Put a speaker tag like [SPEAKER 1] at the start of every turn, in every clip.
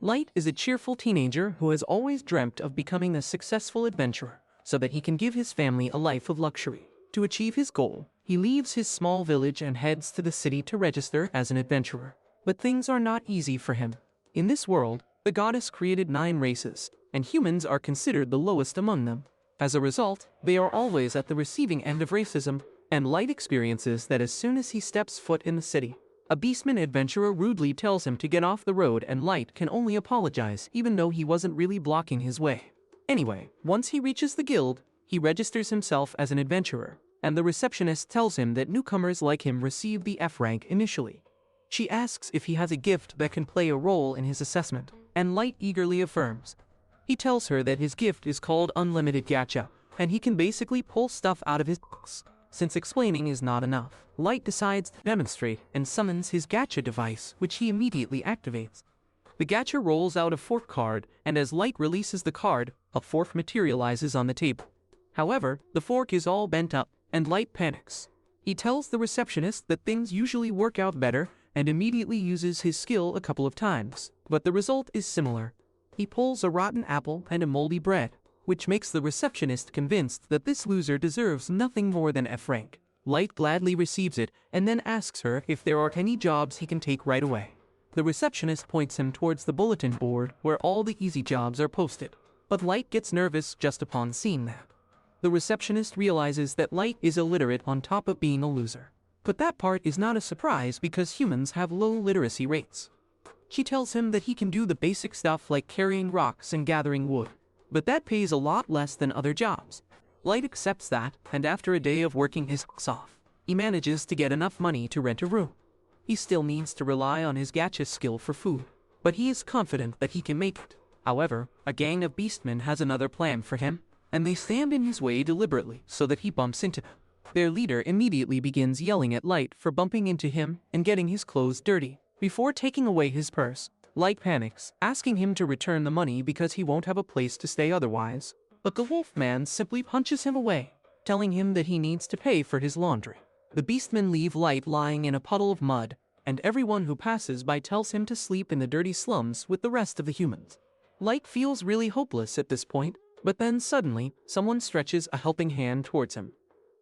[SPEAKER 1] Light is a cheerful teenager who has always dreamt of becoming a successful adventurer so that he can give his family a life of luxury. To achieve his goal, he leaves his small village and heads to the city to register as an adventurer. But things are not easy for him. In this world, the goddess created 9 races, and humans are considered the lowest among them. As a result, they are always at the receiving end of racism, and Light experiences that as soon as he steps foot in the city. A beastman adventurer rudely tells him to get off the road, and Light can only apologize even though he wasn't really blocking his way. Anyway, once he reaches the guild, he registers himself as an adventurer, and the receptionist tells him that newcomers like him receive the F rank initially. She asks if he has a gift that can play a role in his assessment, and Light eagerly affirms. He tells her that his gift is called Unlimited Gacha, and he can basically pull stuff out of his books. Since explaining is not enough, Light decides to demonstrate and summons his Gacha device, which he immediately activates. The Gacha rolls out a fork card, and as Light releases the card, a fork materializes on the table. However, the fork is all bent up, and Light panics. He tells the receptionist that things usually work out better, and immediately uses his skill a couple of times, but the result is similar. He pulls a rotten apple and a moldy bread, which makes the receptionist convinced that this loser deserves nothing more than F rank. Light gladly receives it and then asks her if there are any jobs he can take right away. The receptionist points him towards the bulletin board where all the easy jobs are posted, but Light gets nervous just upon seeing that. The receptionist realizes that Light is illiterate on top of being a loser. But that part is not a surprise because humans have low literacy rates. She tells him that he can do the basic stuff like carrying rocks and gathering wood, but that pays a lot less than other jobs. Light accepts that, and after a day of working his ass off, he manages to get enough money to rent a room. He still needs to rely on his gacha skill for food, but he is confident that he can make it. However, a gang of beastmen has another plan for him, and they stand in his way deliberately so that he bumps into them. Their leader immediately begins yelling at Light for bumping into him and getting his clothes dirty. Before taking away his purse, Light panics, asking him to return the money because he won't have a place to stay otherwise. But the wolfman simply punches him away, telling him that he needs to pay for his laundry. The beastmen leave Light lying in a puddle of mud, and everyone who passes by tells him to sleep in the dirty slums with the rest of the humans. Light feels really hopeless at this point, but then suddenly, someone stretches a helping hand towards him.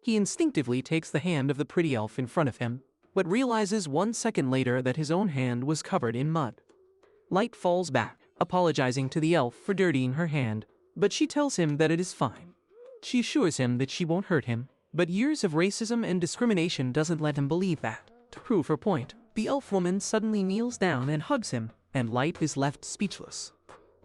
[SPEAKER 1] He instinctively takes the hand of the pretty elf in front of him, but realizes 1 second later that his own hand was covered in mud. Light falls back, apologizing to the elf for dirtying her hand, but she tells him that it is fine. She assures him that she won't hurt him, but years of racism and discrimination doesn't let him believe that. To prove her point, the elf woman suddenly kneels down and hugs him, and Light is left speechless.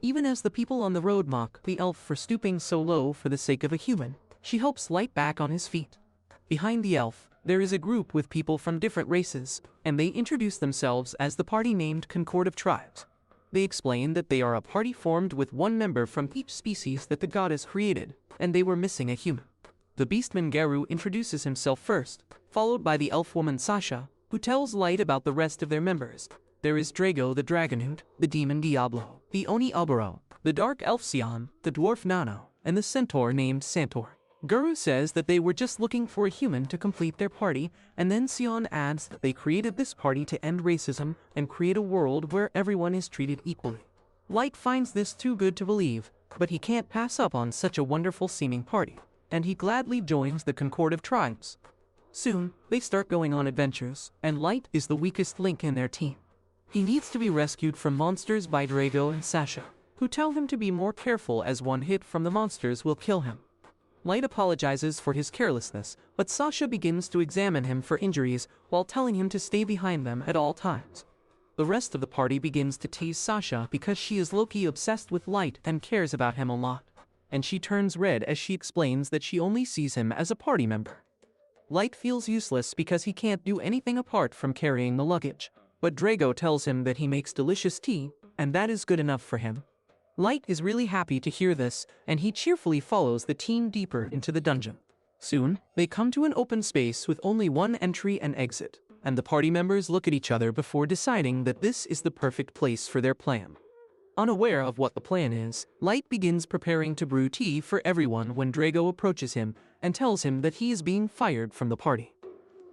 [SPEAKER 1] Even as the people on the road mock the elf for stooping so low for the sake of a human, she helps Light back on his feet. Behind the elf, there is a group with people from different races, and they introduce themselves as the party named Concord of Tribes. They explain that they are a party formed with one member from each species that the goddess created, and they were missing a human. The beastman Garu introduces himself first, followed by the elf woman Sasha, who tells Light about the rest of their members. There is Drago the Dragonhoot, the demon Diablo, the Oni Oboro, the dark elf Sion, the dwarf Nano, and the centaur named Santor. Guru says that they were just looking for a human to complete their party, and then Sion adds that they created this party to end racism and create a world where everyone is treated equally. Light finds this too good to believe, but he can't pass up on such a wonderful seeming party, and he gladly joins the Concord of Tribes. Soon, they start going on adventures, and Light is the weakest link in their team. He needs to be rescued from monsters by Drago and Sasha, who tell him to be more careful as one hit from the monsters will kill him. Light apologizes for his carelessness, but Sasha begins to examine him for injuries while telling him to stay behind them at all times. The rest of the party begins to tease Sasha because she is low-key obsessed with Light and cares about him a lot, and she turns red as she explains that she only sees him as a party member. Light feels useless because he can't do anything apart from carrying the luggage, but Drago tells him that he makes delicious tea, and that is good enough for him. Light is really happy to hear this, and he cheerfully follows the team deeper into the dungeon. Soon, they come to an open space with only one entry and exit, and the party members look at each other before deciding that this is the perfect place for their plan. Unaware of what the plan is, Light begins preparing to brew tea for everyone when Drago approaches him and tells him that he is being fired from the party.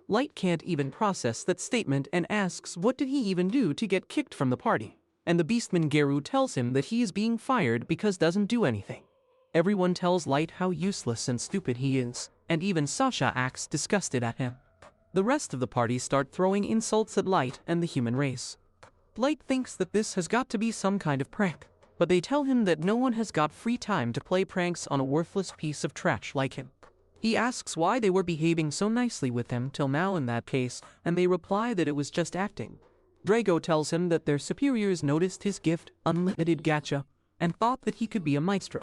[SPEAKER 1] Light can't even process that statement and asks what did he even do to get kicked from the party. and the beastman Garu tells him that he is being fired because doesn't do anything. Everyone tells Light how useless and stupid he is, and even Sasha acts disgusted at him. The rest of the party start throwing insults at Light and the human race. Light thinks that this has got to be some kind of prank, but they tell him that no one has got free time to play pranks on a worthless piece of trash like him. He asks why they were behaving so nicely with him till now in that case, and they reply that it was just acting. Drago tells him that their superiors noticed his gift, unlimited gacha, and thought that he could be a maestro.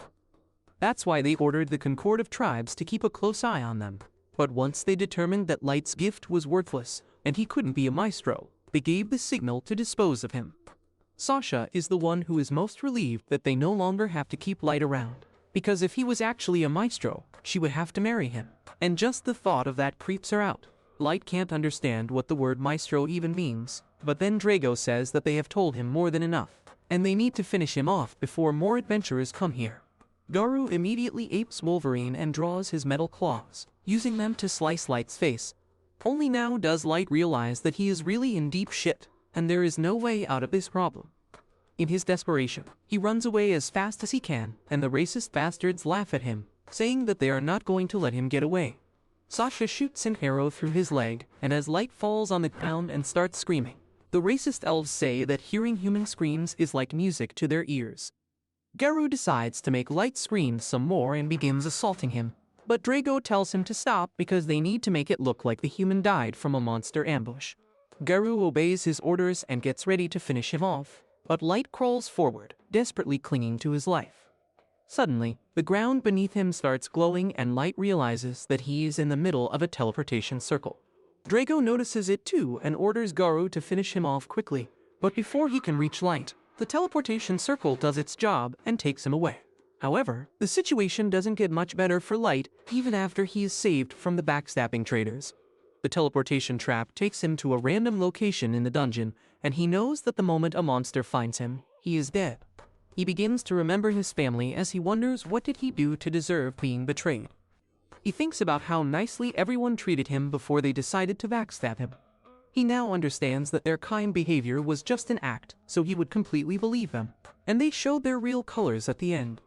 [SPEAKER 1] That's why they ordered the Concord of Tribes to keep a close eye on them. But once they determined that Light's gift was worthless, and he couldn't be a maestro, they gave the signal to dispose of him. Sasha is the one who is most relieved that they no longer have to keep Light around, because if he was actually a maestro, she would have to marry him, and just the thought of that creeps her out. Light can't understand what the word maestro even means, but then Drago says that they have told him more than enough, and they need to finish him off before more adventurers come here. Garu immediately apes Wolverine and draws his metal claws, using them to slice Light's face. Only now does Light realize that he is really in deep shit, and there is no way out of this problem. In his desperation, he runs away as fast as he can, and the racist bastards laugh at him, saying that they are not going to let him get away. Sasha shoots an arrow through his leg, and as Light falls on the ground and starts screaming, the racist elves say that hearing human screams is like music to their ears. Garu decides to make Light scream some more and begins assaulting him, but Drago tells him to stop because they need to make it look like the human died from a monster ambush. Garu obeys his orders and gets ready to finish him off, but Light crawls forward, desperately clinging to his life. Suddenly, the ground beneath him starts glowing and Light realizes that he is in the middle of a teleportation circle. Drago notices it too and orders Garu to finish him off quickly, but before he can reach Light, the teleportation circle does its job and takes him away. However, the situation doesn't get much better for Light even after he is saved from the backstabbing traitors. The teleportation trap takes him to a random location in the dungeon, and he knows that the moment a monster finds him, he is dead. He begins to remember his family as he wonders what did he do to deserve being betrayed. He thinks about how nicely everyone treated him before they decided to backstab him. He now understands that their kind behavior was just an act, so he would completely believe them, and they showed their real colors at the end.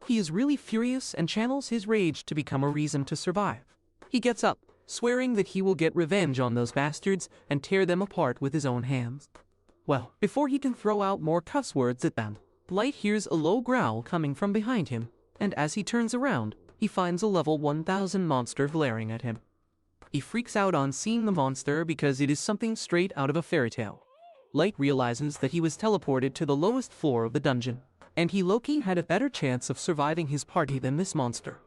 [SPEAKER 1] He is really furious and channels his rage to become a reason to survive. He gets up, swearing that he will get revenge on those bastards and tear them apart with his own hands. Well, before he can throw out more cuss words at them, Light hears a low growl coming from behind him, and as he turns around, he finds a level 1000 monster glaring at him. He freaks out on seeing the monster because it is something straight out of a fairy tale. Light realizes that he was teleported to the lowest floor of the dungeon, and he low-key had a better chance of surviving his party than this monster.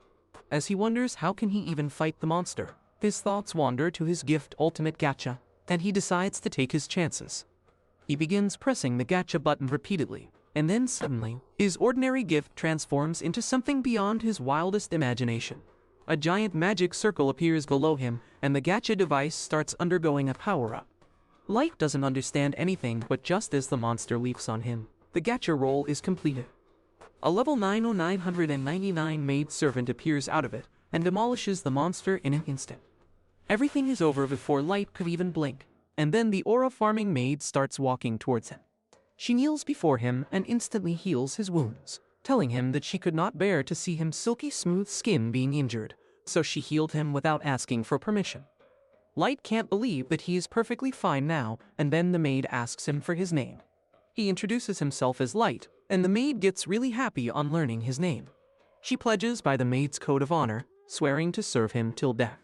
[SPEAKER 1] As he wonders how can he even fight the monster, his thoughts wander to his gift Ultimate Gacha, and he decides to take his chances. He begins pressing the Gacha button repeatedly, and then suddenly, his ordinary gift transforms into something beyond his wildest imagination. A giant magic circle appears below him, and the Gacha device starts undergoing a power-up. Light doesn't understand anything, but just as the monster leaps on him, the Gacha roll is completed. A level 90999 maid servant appears out of it, and demolishes the monster in an instant. Everything is over before Light could even blink, and then the aura farming maid starts walking towards him. She kneels before him and instantly heals his wounds, telling him that she could not bear to see his silky smooth skin being injured, so she healed him without asking for permission. Light can't believe that he is perfectly fine now, and then the maid asks him for his name. He introduces himself as Light, and the maid gets really happy on learning his name. She pledges by the maid's code of honor, swearing to serve him till death.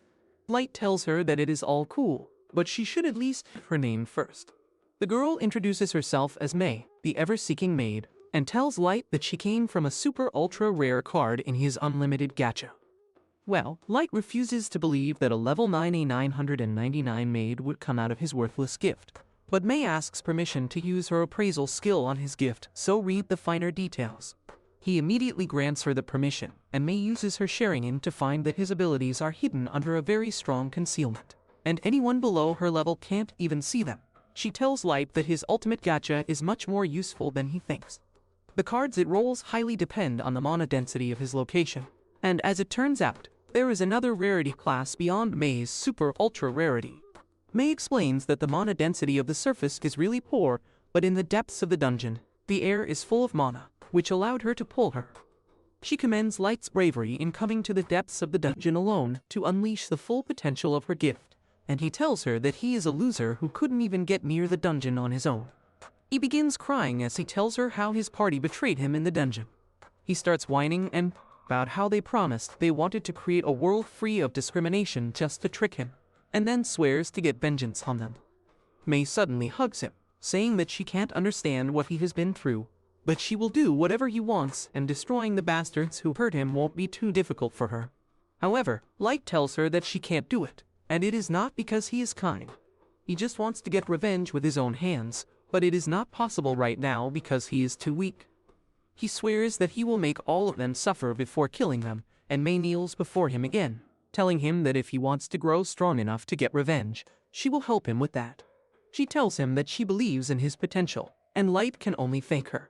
[SPEAKER 1] Light tells her that it is all cool, but she should at least have her name first. The girl introduces herself as May, the ever-seeking maid, and tells Light that she came from a super-ultra-rare card in his unlimited gacha. Well, Light refuses to believe that a level 999 maid would come out of his worthless gift, but May asks permission to use her appraisal skill on his gift, so read the finer details. He immediately grants her the permission, and May uses her sharing in to find that his abilities are hidden under a very strong concealment, and anyone below her level can't even see them. She tells Light that his ultimate gacha is much more useful than he thinks. The cards it rolls highly depend on the mana density of his location, and as it turns out, there is another rarity class beyond May's super-ultra rarity. May explains that the mana density of the surface is really poor, but in the depths of the dungeon, The air is full of mana, which allowed her to pull her. She commends Light's bravery in coming to the depths of the dungeon alone to unleash the full potential of her gift, and he tells her that he is a loser who couldn't even get near the dungeon on his own. He begins crying as he tells her how his party betrayed him in the dungeon. He starts whining and about how they promised they wanted to create a world free of discrimination just to trick him, and then swears to get vengeance on them. May suddenly hugs him, saying that she can't understand what he has been through, but she will do whatever he wants, and destroying the bastards who hurt him won't be too difficult for her. However, Light tells her that she can't do it, and it is not because he is kind. He just wants to get revenge with his own hands, but it is not possible right now because he is too weak. He swears that he will make all of them suffer before killing them, and May kneels before him again, telling him that if he wants to grow strong enough to get revenge, she will help him with that. She tells him that she believes in his potential, and Light can only thank her.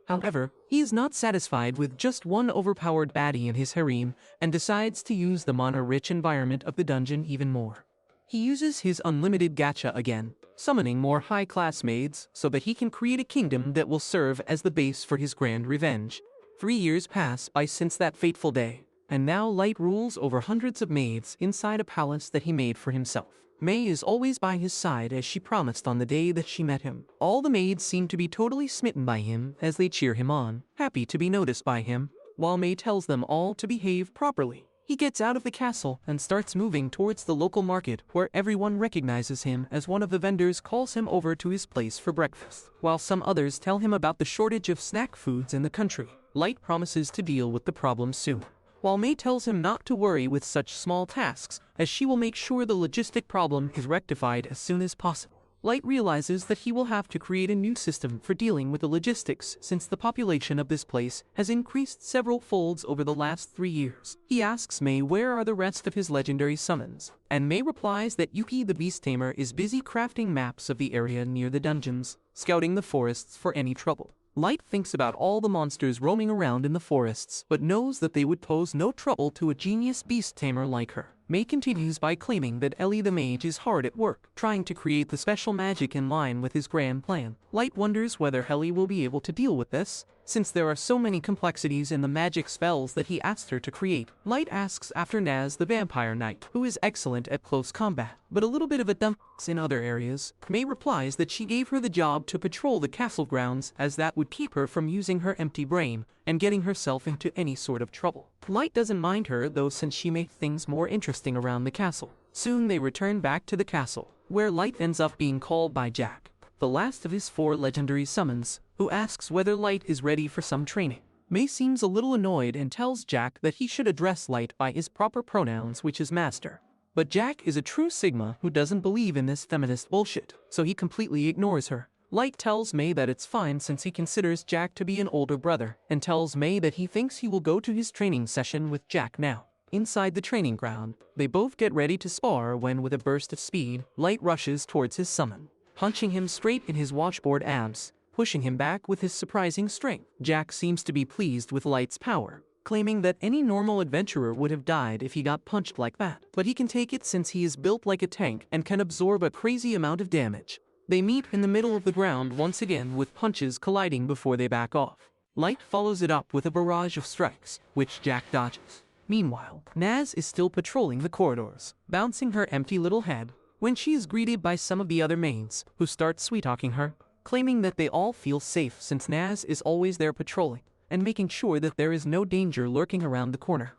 [SPEAKER 1] However, he is not satisfied with just one overpowered baddie in his harem, and decides to use the mana-rich environment of the dungeon even more. He uses his unlimited gacha again, summoning more high-class maids so that he can create a kingdom that will serve as the base for his grand revenge. 3 years pass by since that fateful day, and now Light rules over hundreds of maids inside a palace that he made for himself. May is always by his side as she promised on the day that she met him. All the maids seem to be totally smitten by him as they cheer him on, happy to be noticed by him, while May tells them all to behave properly. He gets out of the castle and starts moving towards the local market where everyone recognizes him as one of the vendors calls him over to his place for breakfast, while some others tell him about the shortage of snack foods in the country. Light promises to deal with the problem soon, while May tells him not to worry with such small tasks, as she will make sure the logistic problem is rectified as soon as possible. Light realizes that he will have to create a new system for dealing with the logistics since the population of this place has increased several folds over the last 3 years. He asks May where are the rest of his legendary summons, and May replies that Yuki the Beast Tamer is busy crafting maps of the area near the dungeons, scouting the forests for any trouble. Light thinks about all the monsters roaming around in the forests, but knows that they would pose no trouble to a genius beast tamer like her. May continues by claiming that Ellie the mage is hard at work, trying to create the special magic in line with his grand plan. Light wonders whether Ellie will be able to deal with this, since there are so many complexities in the magic spells that he asked her to create. Light asks after Naz the vampire knight, who is excellent at close combat, but a little bit of a dumps in other areas. May replies that she gave her the job to patrol the castle grounds as that would keep her from using her empty brain and getting herself into any sort of trouble. Light doesn't mind her though, since she makes things more interesting around the castle. Soon they return back to the castle, where Light ends up being called by Jack, the last of his 4 legendary summons, who asks whether Light is ready for some training. May seems a little annoyed and tells Jack that he should address Light by his proper pronouns, which is master. But Jack is a true Sigma who doesn't believe in this feminist bullshit, so he completely ignores her. Light tells May that it's fine since he considers Jack to be an older brother, and tells May that he thinks he will go to his training session with Jack now. Inside the training ground, they both get ready to spar when, with a burst of speed, Light rushes towards his summon, punching him straight in his washboard abs, pushing him back with his surprising strength. Jack seems to be pleased with Light's power, claiming that any normal adventurer would have died if he got punched like that, but he can take it since he is built like a tank and can absorb a crazy amount of damage. They meet in the middle of the ground once again with punches colliding before they back off. Light follows it up with a barrage of strikes, which Jack dodges. Meanwhile, Naz is still patrolling the corridors, bouncing her empty little head, when she is greeted by some of the other maids, who start sweet-talking her, claiming that they all feel safe since Naz is always there patrolling, and making sure that there is no danger lurking around the corner.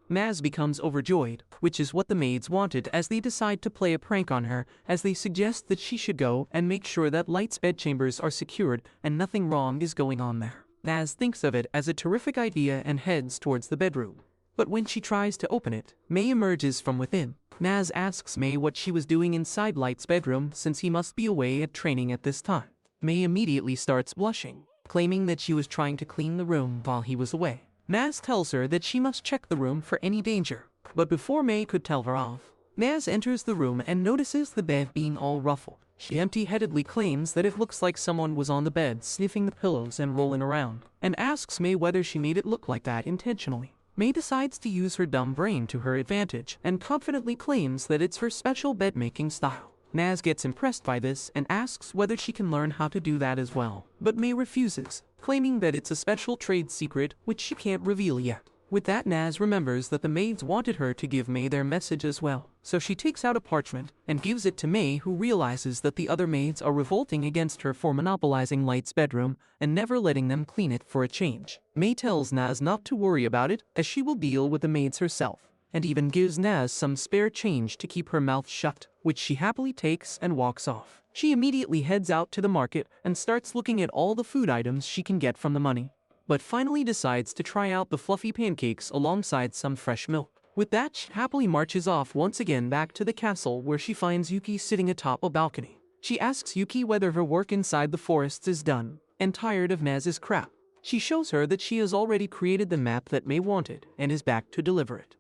[SPEAKER 1] Naz becomes overjoyed, which is what the maids wanted, as they decide to play a prank on her, as they suggest that she should go and make sure that Light's bedchambers are secured and nothing wrong is going on there. Naz thinks of it as a terrific idea and heads towards the bedroom. But when she tries to open it, May emerges from within. Naz asks May what she was doing inside Light's bedroom since he must be away at training at this time. May immediately starts blushing, claiming that she was trying to clean the room while he was away. Naz tells her that she must check the room for any danger, but before May could tell her off, Naz enters the room and notices the bed being all ruffled. She empty-headedly claims that it looks like someone was on the bed sniffing the pillows and rolling around, and asks May whether she made it look like that intentionally. May decides to use her dumb brain to her advantage and confidently claims that it's her special bed-making style. Naz gets impressed by this and asks whether she can learn how to do that as well. But May refuses, claiming that it's a special trade secret which she can't reveal yet. With that, Naz remembers that the maids wanted her to give May their message as well. So she takes out a parchment and gives it to May, who realizes that the other maids are revolting against her for monopolizing Light's bedroom and never letting them clean it for a change. May tells Naz not to worry about it, as she will deal with the maids herself, and even gives Naz some spare change to keep her mouth shut, which she happily takes and walks off. She immediately heads out to the market and starts looking at all the food items she can get from the money, but finally decides to try out the fluffy pancakes alongside some fresh milk. With that, she happily marches off once again back to the castle, where she finds Yuki sitting atop a balcony. She asks Yuki whether her work inside the forests is done, and tired of Naz's crap. She shows her that she has already created the map that May wanted and is back to deliver it.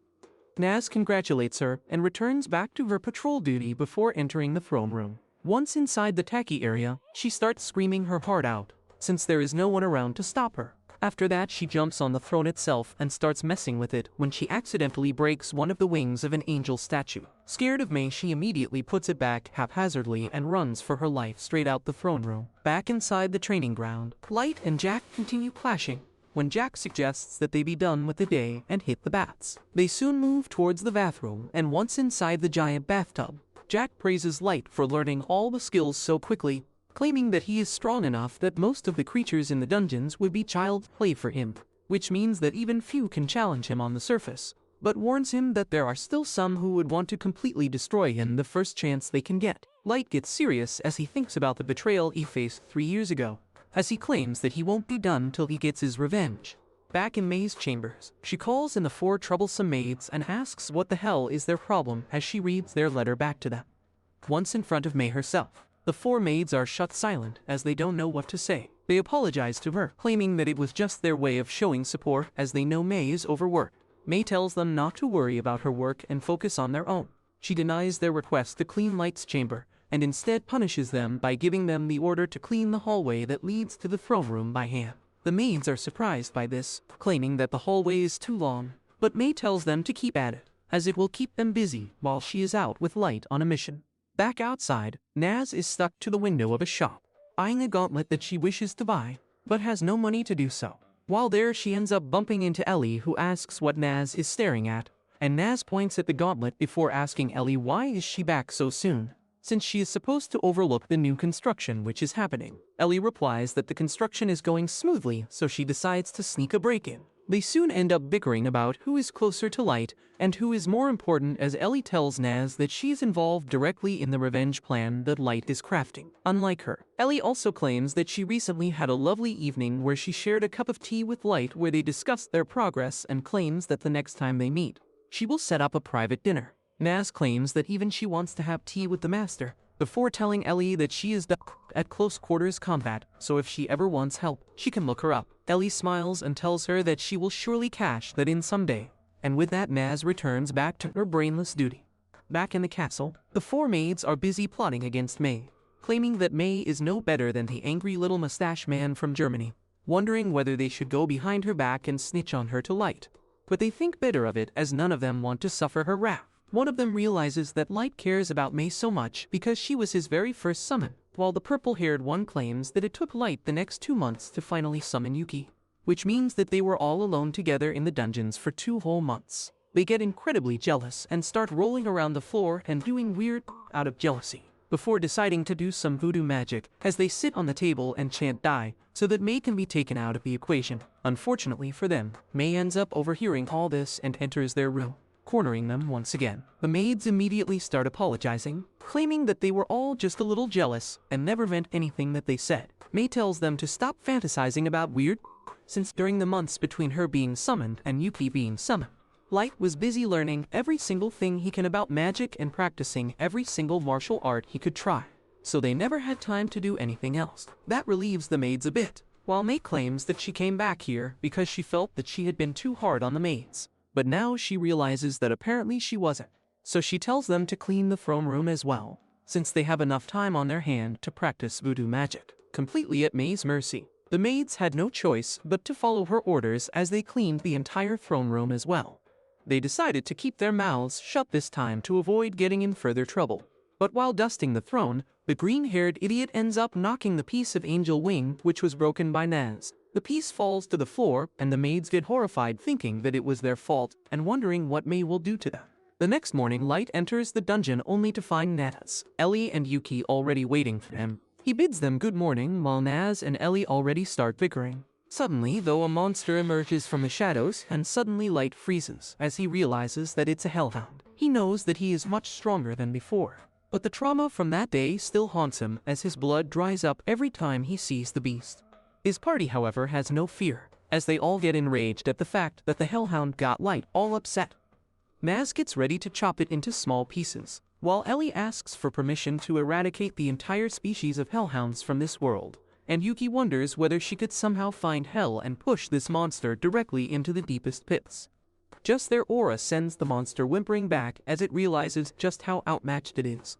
[SPEAKER 1] Naz congratulates her and returns back to her patrol duty before entering the throne room. Once inside the tacky area, she starts screaming her heart out, since there is no one around to stop her. After that, she jumps on the throne itself and starts messing with it when she accidentally breaks one of the wings of an angel statue. Scared of May, she immediately puts it back haphazardly and runs for her life straight out the throne room. Back inside the training ground, Light and Jack continue clashing, when Jack suggests that they be done with the day and hit the baths. They soon move towards the bathroom, and once inside the giant bathtub, Jack praises Light for learning all the skills so quickly, claiming that he is strong enough that most of the creatures in the dungeons would be child's play for him, which means that even few can challenge him on the surface, but warns him that there are still some who would want to completely destroy him the first chance they can get. Light gets serious as he thinks about the betrayal he faced 3 years ago, as he claims that he won't be done till he gets his revenge. Back in May's chambers, she calls in the 4 troublesome maids and asks what the hell is their problem as she reads their letter back to them. Once in front of May herself, the 4 maids are shut silent as they don't know what to say. They apologize to her, claiming that it was just their way of showing support as they know May is overworked. May tells them not to worry about her work and focus on their own. She denies their request to clean Light's chamber and instead punishes them by giving them the order to clean the hallway that leads to the throne room by hand. The maids are surprised by this, claiming that the hallway is too long, but May tells them to keep at it, as it will keep them busy while she is out with Light on a mission. Back outside, Naz is stuck to the window of a shop, eyeing a gauntlet that she wishes to buy, but has no money to do so. While there, she ends up bumping into Ellie, who asks what Naz is staring at, and Naz points at the gauntlet before asking Ellie why is she back so soon, since she is supposed to overlook the new construction which is happening. Ellie replies that the construction is going smoothly, so she decides to sneak a break-in. They soon end up bickering about who is closer to Light and who is more important, as Ellie tells Naz that she is involved directly in the revenge plan that Light is crafting. Unlike her, Ellie also claims that she recently had a lovely evening where she shared a cup of tea with Light where they discussed their progress, and claims that the next time they meet, she will set up a private dinner. Naz claims that even she wants to have tea with the master, before telling Ellie that she is at close quarters combat, so if she ever wants help, she can look her up. Ellie smiles and tells her that she will surely cash that in someday, and with that, Naz returns back to her brainless duty. Back in the castle, the 4 maids are busy plotting against May, claiming that May is no better than the angry little mustache man from Germany, wondering whether they should go behind her back and snitch on her to Light. But they think better of it, as none of them want to suffer her wrath. One of them realizes that Light cares about May so much because she was his very first summon, while the purple-haired one claims that it took Light the next 2 months to finally summon Yuki, which means that they were all alone together in the dungeons for 2 whole months. They get incredibly jealous and start rolling around the floor and doing weird out of jealousy, before deciding to do some voodoo magic as they sit on the table and chant die, so that May can be taken out of the equation. Unfortunately for them, May ends up overhearing all this and enters their room, cornering them once again. The maids immediately start apologizing, claiming that they were all just a little jealous and never meant anything that they said. May tells them to stop fantasizing about weird, since during the months between her being summoned and Yuki being summoned, Light was busy learning every single thing he can about magic and practicing every single martial art he could try, so they never had time to do anything else. That relieves the maids a bit, while May claims that she came back here because she felt that she had been too hard on the maids. But now she realizes that apparently she wasn't, so she tells them to clean the throne room as well, since they have enough time on their hand to practice voodoo magic. Completely at May's mercy, the maids had no choice but to follow her orders as they cleaned the entire throne room as well. They decided to keep their mouths shut this time to avoid getting in further trouble. But while dusting the throne, the green-haired idiot ends up knocking the piece of angel wing which was broken by Naz. The piece falls to the floor, and the maids get horrified thinking that it was their fault and wondering what May will do to them. The next morning, Light enters the dungeon only to find Naz, Ellie, and Yuki already waiting for him. He bids them good morning while Naz and Ellie already start bickering. Suddenly, though, a monster emerges from the shadows, and suddenly Light freezes as he realizes that it's a hellhound. He knows that he is much stronger than before, but the trauma from that day still haunts him as his blood dries up every time he sees the beast. His party, however, has no fear, as they all get enraged at the fact that the hellhound got Light all upset. Naz gets ready to chop it into small pieces, while Ellie asks for permission to eradicate the entire species of hellhounds from this world, and Yuki wonders whether she could somehow find hell and push this monster directly into the deepest pits. Just their aura sends the monster whimpering back as it realizes just how outmatched it is.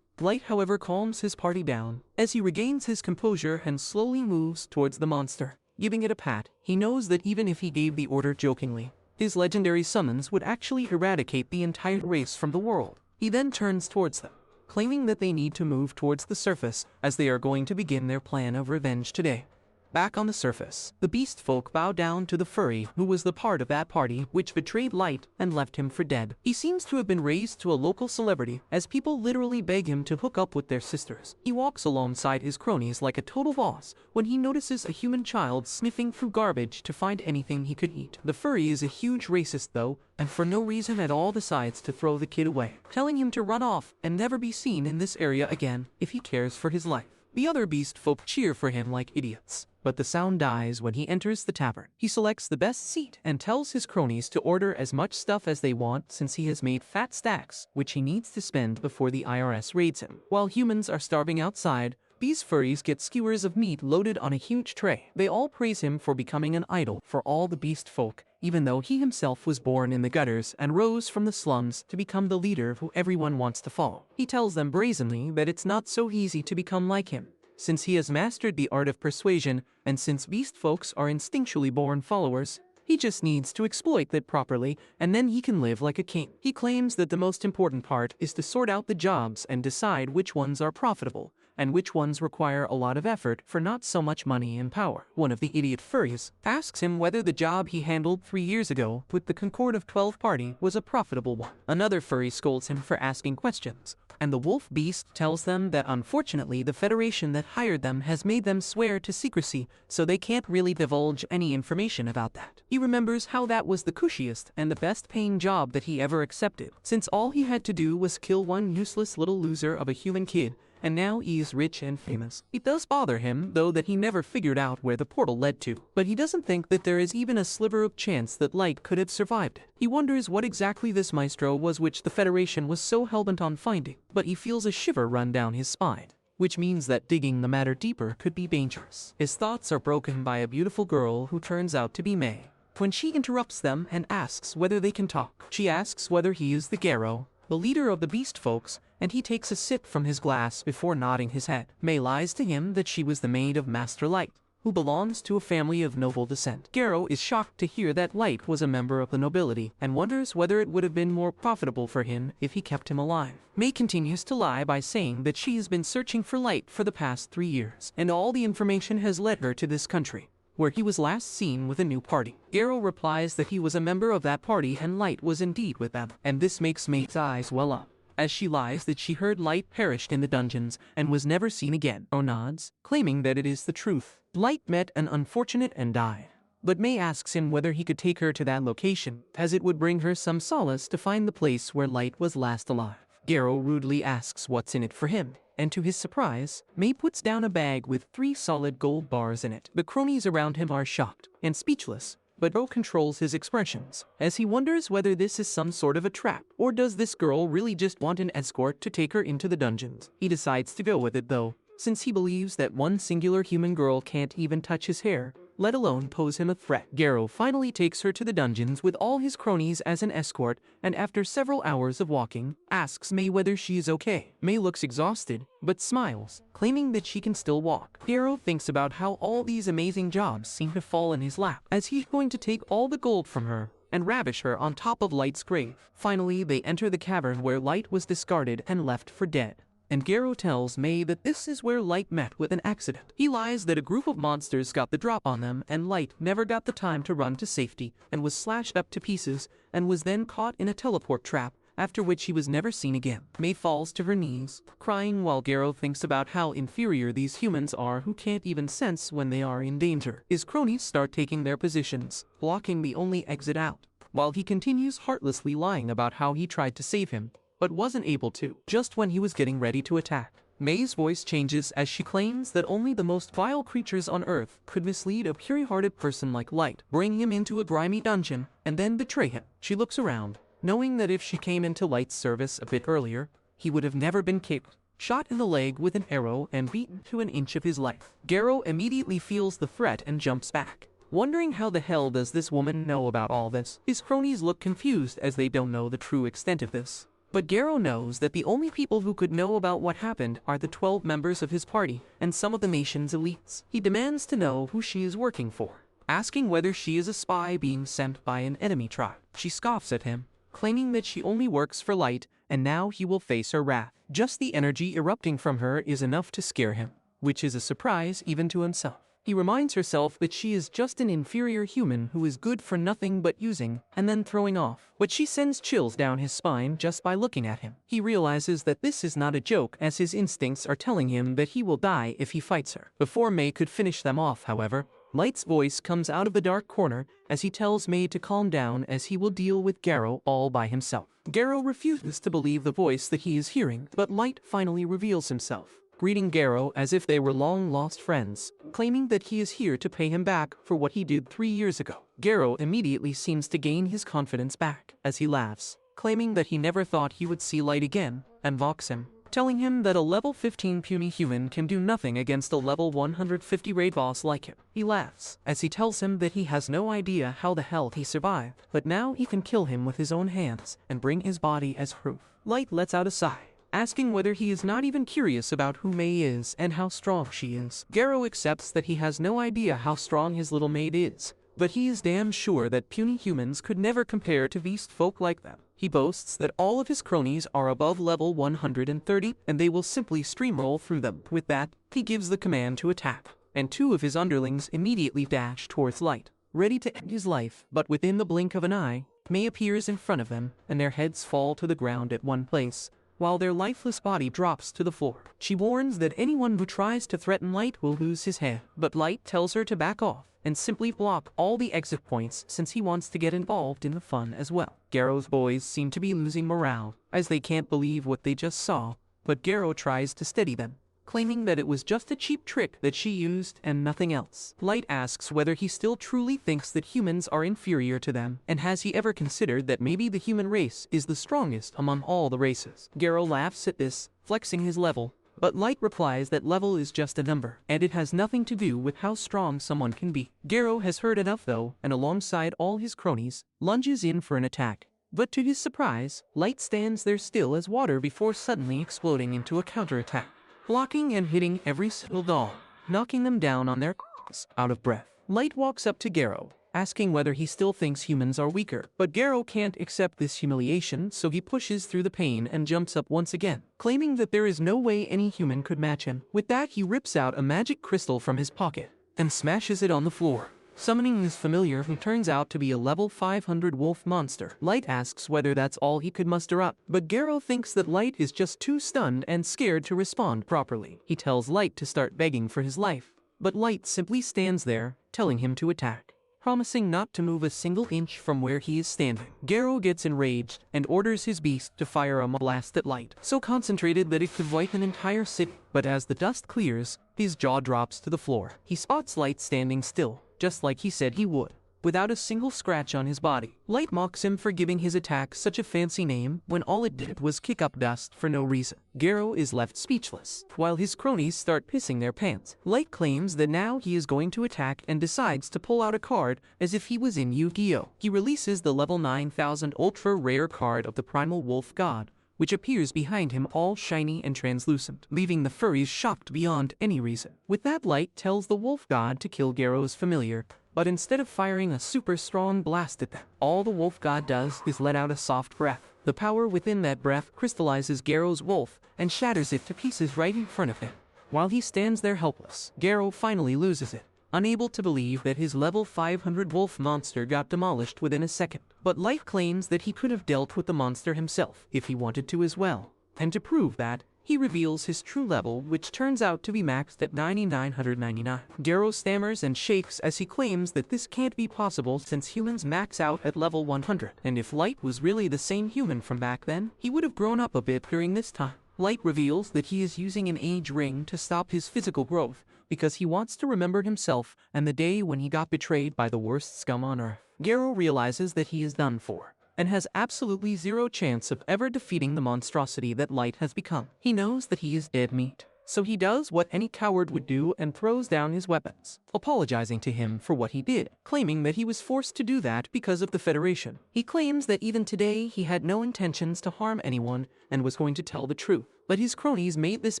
[SPEAKER 1] Light, however, calms his party down as he regains his composure and slowly moves towards the monster. Giving it a pat, he knows that even if he gave the order jokingly, his legendary summons would actually eradicate the entire race from the world. He then turns towards them, claiming that they need to move towards the surface as they are going to begin their plan of revenge today. Back on the surface, the beast folk bow down to the furry who was the part of that party which betrayed Light and left him for dead. He seems to have been raised to a local celebrity as people literally beg him to hook up with their sisters. He walks alongside his cronies like a total boss when he notices a human child sniffing through garbage to find anything he could eat. The furry is a huge racist though, and for no reason at all decides to throw the kid away, telling him to run off and never be seen in this area again if he cares for his life. The other beast folk cheer for him like idiots, but the sound dies when he enters the tavern. He selects the best seat and tells his cronies to order as much stuff as they want since he has made fat stacks, which he needs to spend before the IRS raids him. While humans are starving outside, these furries get skewers of meat loaded on a huge tray. They all praise him for becoming an idol for all the beast folk, even though he himself was born in the gutters and rose from the slums to become the leader who everyone wants to follow. He tells them brazenly that it's not so easy to become like him, since he has mastered the art of persuasion, and since beast folks are instinctually born followers, he just needs to exploit that properly, and then he can live like a king. He claims that the most important part is to sort out the jobs and decide which ones are profitable, and which ones require a lot of effort for not so much money and power. One of the idiot furries asks him whether the job he handled 3 years ago with the Concord of 12 party was a profitable one. Another furry scolds him for asking questions, and the wolf beast tells them that unfortunately the Federation that hired them has made them swear to secrecy, so they can't really divulge any information about that. He remembers how that was the cushiest and the best paying job that he ever accepted, since all he had to do was kill one useless little loser of a human kid, and now he is rich and famous. It does bother him, though, that he never figured out where the portal led to, but he doesn't think that there is even a sliver of chance that Light could have survived it. He wonders what exactly this maestro was which the Federation was so hellbent on finding, but he feels a shiver run down his spine, which means that digging the matter deeper could be dangerous. His thoughts are broken by a beautiful girl who turns out to be May, when she interrupts them and asks whether they can talk. She asks whether he is the Garo, the leader of the beast folks, and he takes a sip from his glass before nodding his head. May lies to him that she was the maid of Master Light, who belongs to a family of noble descent. Garo is shocked to hear that Light was a member of the nobility, and wonders whether it would have been more profitable for him if he kept him alive. May continues to lie by saying that she has been searching for Light for the past 3 years, and all the information has led her to this country, where he was last seen with a new party. Garo replies that he was a member of that party and Light was indeed with them, and this makes May's eyes well up, as she lies that she heard Light perished in the dungeons and was never seen again. Garo nods, claiming that it is the truth. Light met an unfortunate and died, but May asks him whether he could take her to that location, as it would bring her some solace to find the place where Light was last alive. Garo rudely asks what's in it for him, and to his surprise, May puts down a bag with 3 solid gold bars in it. The cronies around him are shocked and speechless, but Garo controls his expressions, as he wonders whether this is some sort of a trap, or does this girl really just want an escort to take her into the dungeons. He decides to go with it though, since he believes that one singular human girl can't even touch his hair, let alone pose him a threat. Garo finally takes her to the dungeons with all his cronies as an escort, and after several hours of walking, asks May whether she is okay. May looks exhausted, but smiles, claiming that she can still walk. Garo thinks about how all these amazing jobs seem to fall in his lap, as he's going to take all the gold from her and ravish her on top of Light's grave. Finally, they enter the cavern where Light was discarded and left for dead. and Garo tells May that this is where Light met with an accident. He lies that a group of monsters got the drop on them and Light never got the time to run to safety and was slashed up to pieces and was then caught in a teleport trap, after which he was never seen again. May falls to her knees, crying while Garo thinks about how inferior these humans are who can't even sense when they are in danger. His cronies start taking their positions, blocking the only exit out, while he continues heartlessly lying about how he tried to save him, but wasn't able to. Just when he was getting ready to attack, May's voice changes as she claims that only the most vile creatures on Earth could mislead a pure-hearted person like Light, bring him into a grimy dungeon, and then betray him. She looks around, knowing that if she came into Light's service a bit earlier, he would have never been kicked, shot in the leg with an arrow and beaten to an inch of his life. Garo immediately feels the threat and jumps back, wondering how the hell does this woman know about all this. His cronies look confused as they don't know the true extent of this. But Garo knows that the only people who could know about what happened are the 12 members of his party and some of the nation's elites. He demands to know who she is working for, asking whether she is a spy being sent by an enemy tribe. She scoffs at him, claiming that she only works for Light and now he will face her wrath. Just the energy erupting from her is enough to scare him, which is a surprise even to himself. He reminds herself that she is just an inferior human who is good for nothing but using and then throwing off, but she sends chills down his spine just by looking at him. He realizes that this is not a joke as his instincts are telling him that he will die if he fights her. Before May could finish them off, however, Light's voice comes out of the dark corner as he tells May to calm down as he will deal with Garo all by himself. Garo refuses to believe the voice that he is hearing, but Light finally reveals himself, greeting Garo as if they were long-lost friends, claiming that he is here to pay him back for what he did 3 years ago. Garo immediately seems to gain his confidence back as he laughs, claiming that he never thought he would see Light again, and mocks him, telling him that a level 15 puny human can do nothing against a level 150 raid boss like him. He laughs as he tells him that he has no idea how the hell he survived, but now he can kill him with his own hands and bring his body as proof. Light lets out a sigh, asking whether he is not even curious about who May is and how strong she is. Garo accepts that he has no idea how strong his little maid is, but he is damn sure that puny humans could never compare to beast folk like them. He boasts that all of his cronies are above level 130 and they will simply steamroll through them. With that, he gives the command to attack, and 2 of his underlings immediately dash towards Light, ready to end his life, but within the blink of an eye, May appears in front of them and their heads fall to the ground at one place, while their lifeless body drops to the floor. She warns that anyone who tries to threaten Light will lose his head, but Light tells her to back off and simply block all the exit points since he wants to get involved in the fun as well. Garo's boys seem to be losing morale as they can't believe what they just saw, but Garo tries to steady them, claiming that it was just a cheap trick that she used and nothing else. Light asks whether he still truly thinks that humans are inferior to them, and has he ever considered that maybe the human race is the strongest among all the races. Garo laughs at this, flexing his level, but Light replies that level is just a number, and it has nothing to do with how strong someone can be. Garo has heard enough though, and alongside all his cronies, lunges in for an attack. But to his surprise, Light stands there still as water before suddenly exploding into a counterattack, blocking and hitting every single doll, knocking them down on their ass. Out of breath, Light walks up to Garo, asking whether he still thinks humans are weaker. But Garo can't accept this humiliation, so he pushes through the pain and jumps up once again, claiming that there is no way any human could match him. With that, he rips out a magic crystal from his pocket and smashes it on the floor, summoning his familiar who turns out to be a level 500 wolf monster. Light asks whether that's all he could muster up, but Garo thinks that Light is just too stunned and scared to respond properly. He tells Light to start begging for his life, but Light simply stands there, telling him to attack, promising not to move a single inch from where he is standing. Garo gets enraged and orders his beast to fire a blast at Light, so concentrated that it could wipe an entire city. But as the dust clears, his jaw drops to the floor. He spots Light standing still, just like he said he would, without a single scratch on his body. Light mocks him for giving his attack such a fancy name when all it did was kick up dust for no reason. Garo is left speechless, while his cronies start pissing their pants. Light claims that now he is going to attack and decides to pull out a card as if he was in Yu-Gi-Oh! He releases the level 9000 ultra rare card of the Primal Wolf God, which appears behind him all shiny and translucent, leaving the furries shocked beyond any reason. With that, Light tells the wolf god to kill Garo's familiar, but instead of firing a super strong blast at them, all the wolf god does is let out a soft breath, The power within that breath crystallizes Garrow's wolf and shatters it to pieces right in front of him. While he stands there helpless, Garrow finally loses it, unable to believe that his level 500 wolf monster got demolished within a second. But Light claims that he could have dealt with the monster himself if he wanted to as well. And to prove that, he reveals his true level, which turns out to be maxed at 9,999. Garrow stammers and shakes as he claims that this can't be possible since humans max out at level 100. And if Light was really the same human from back then, he would have grown up a bit during this time. Light reveals that he is using an age ring to stop his physical growth, because he wants to remember himself and the day when he got betrayed by the worst scum on Earth. Garrow realizes that he is done for, and has absolutely zero chance of ever defeating the monstrosity that Light has become. He knows that he is dead meat, so he does what any coward would do and throws down his weapons, apologizing to him for what he did, claiming that he was forced to do that because of the Federation. He claims that even today he had no intentions to harm anyone and was going to tell the truth. But his cronies made this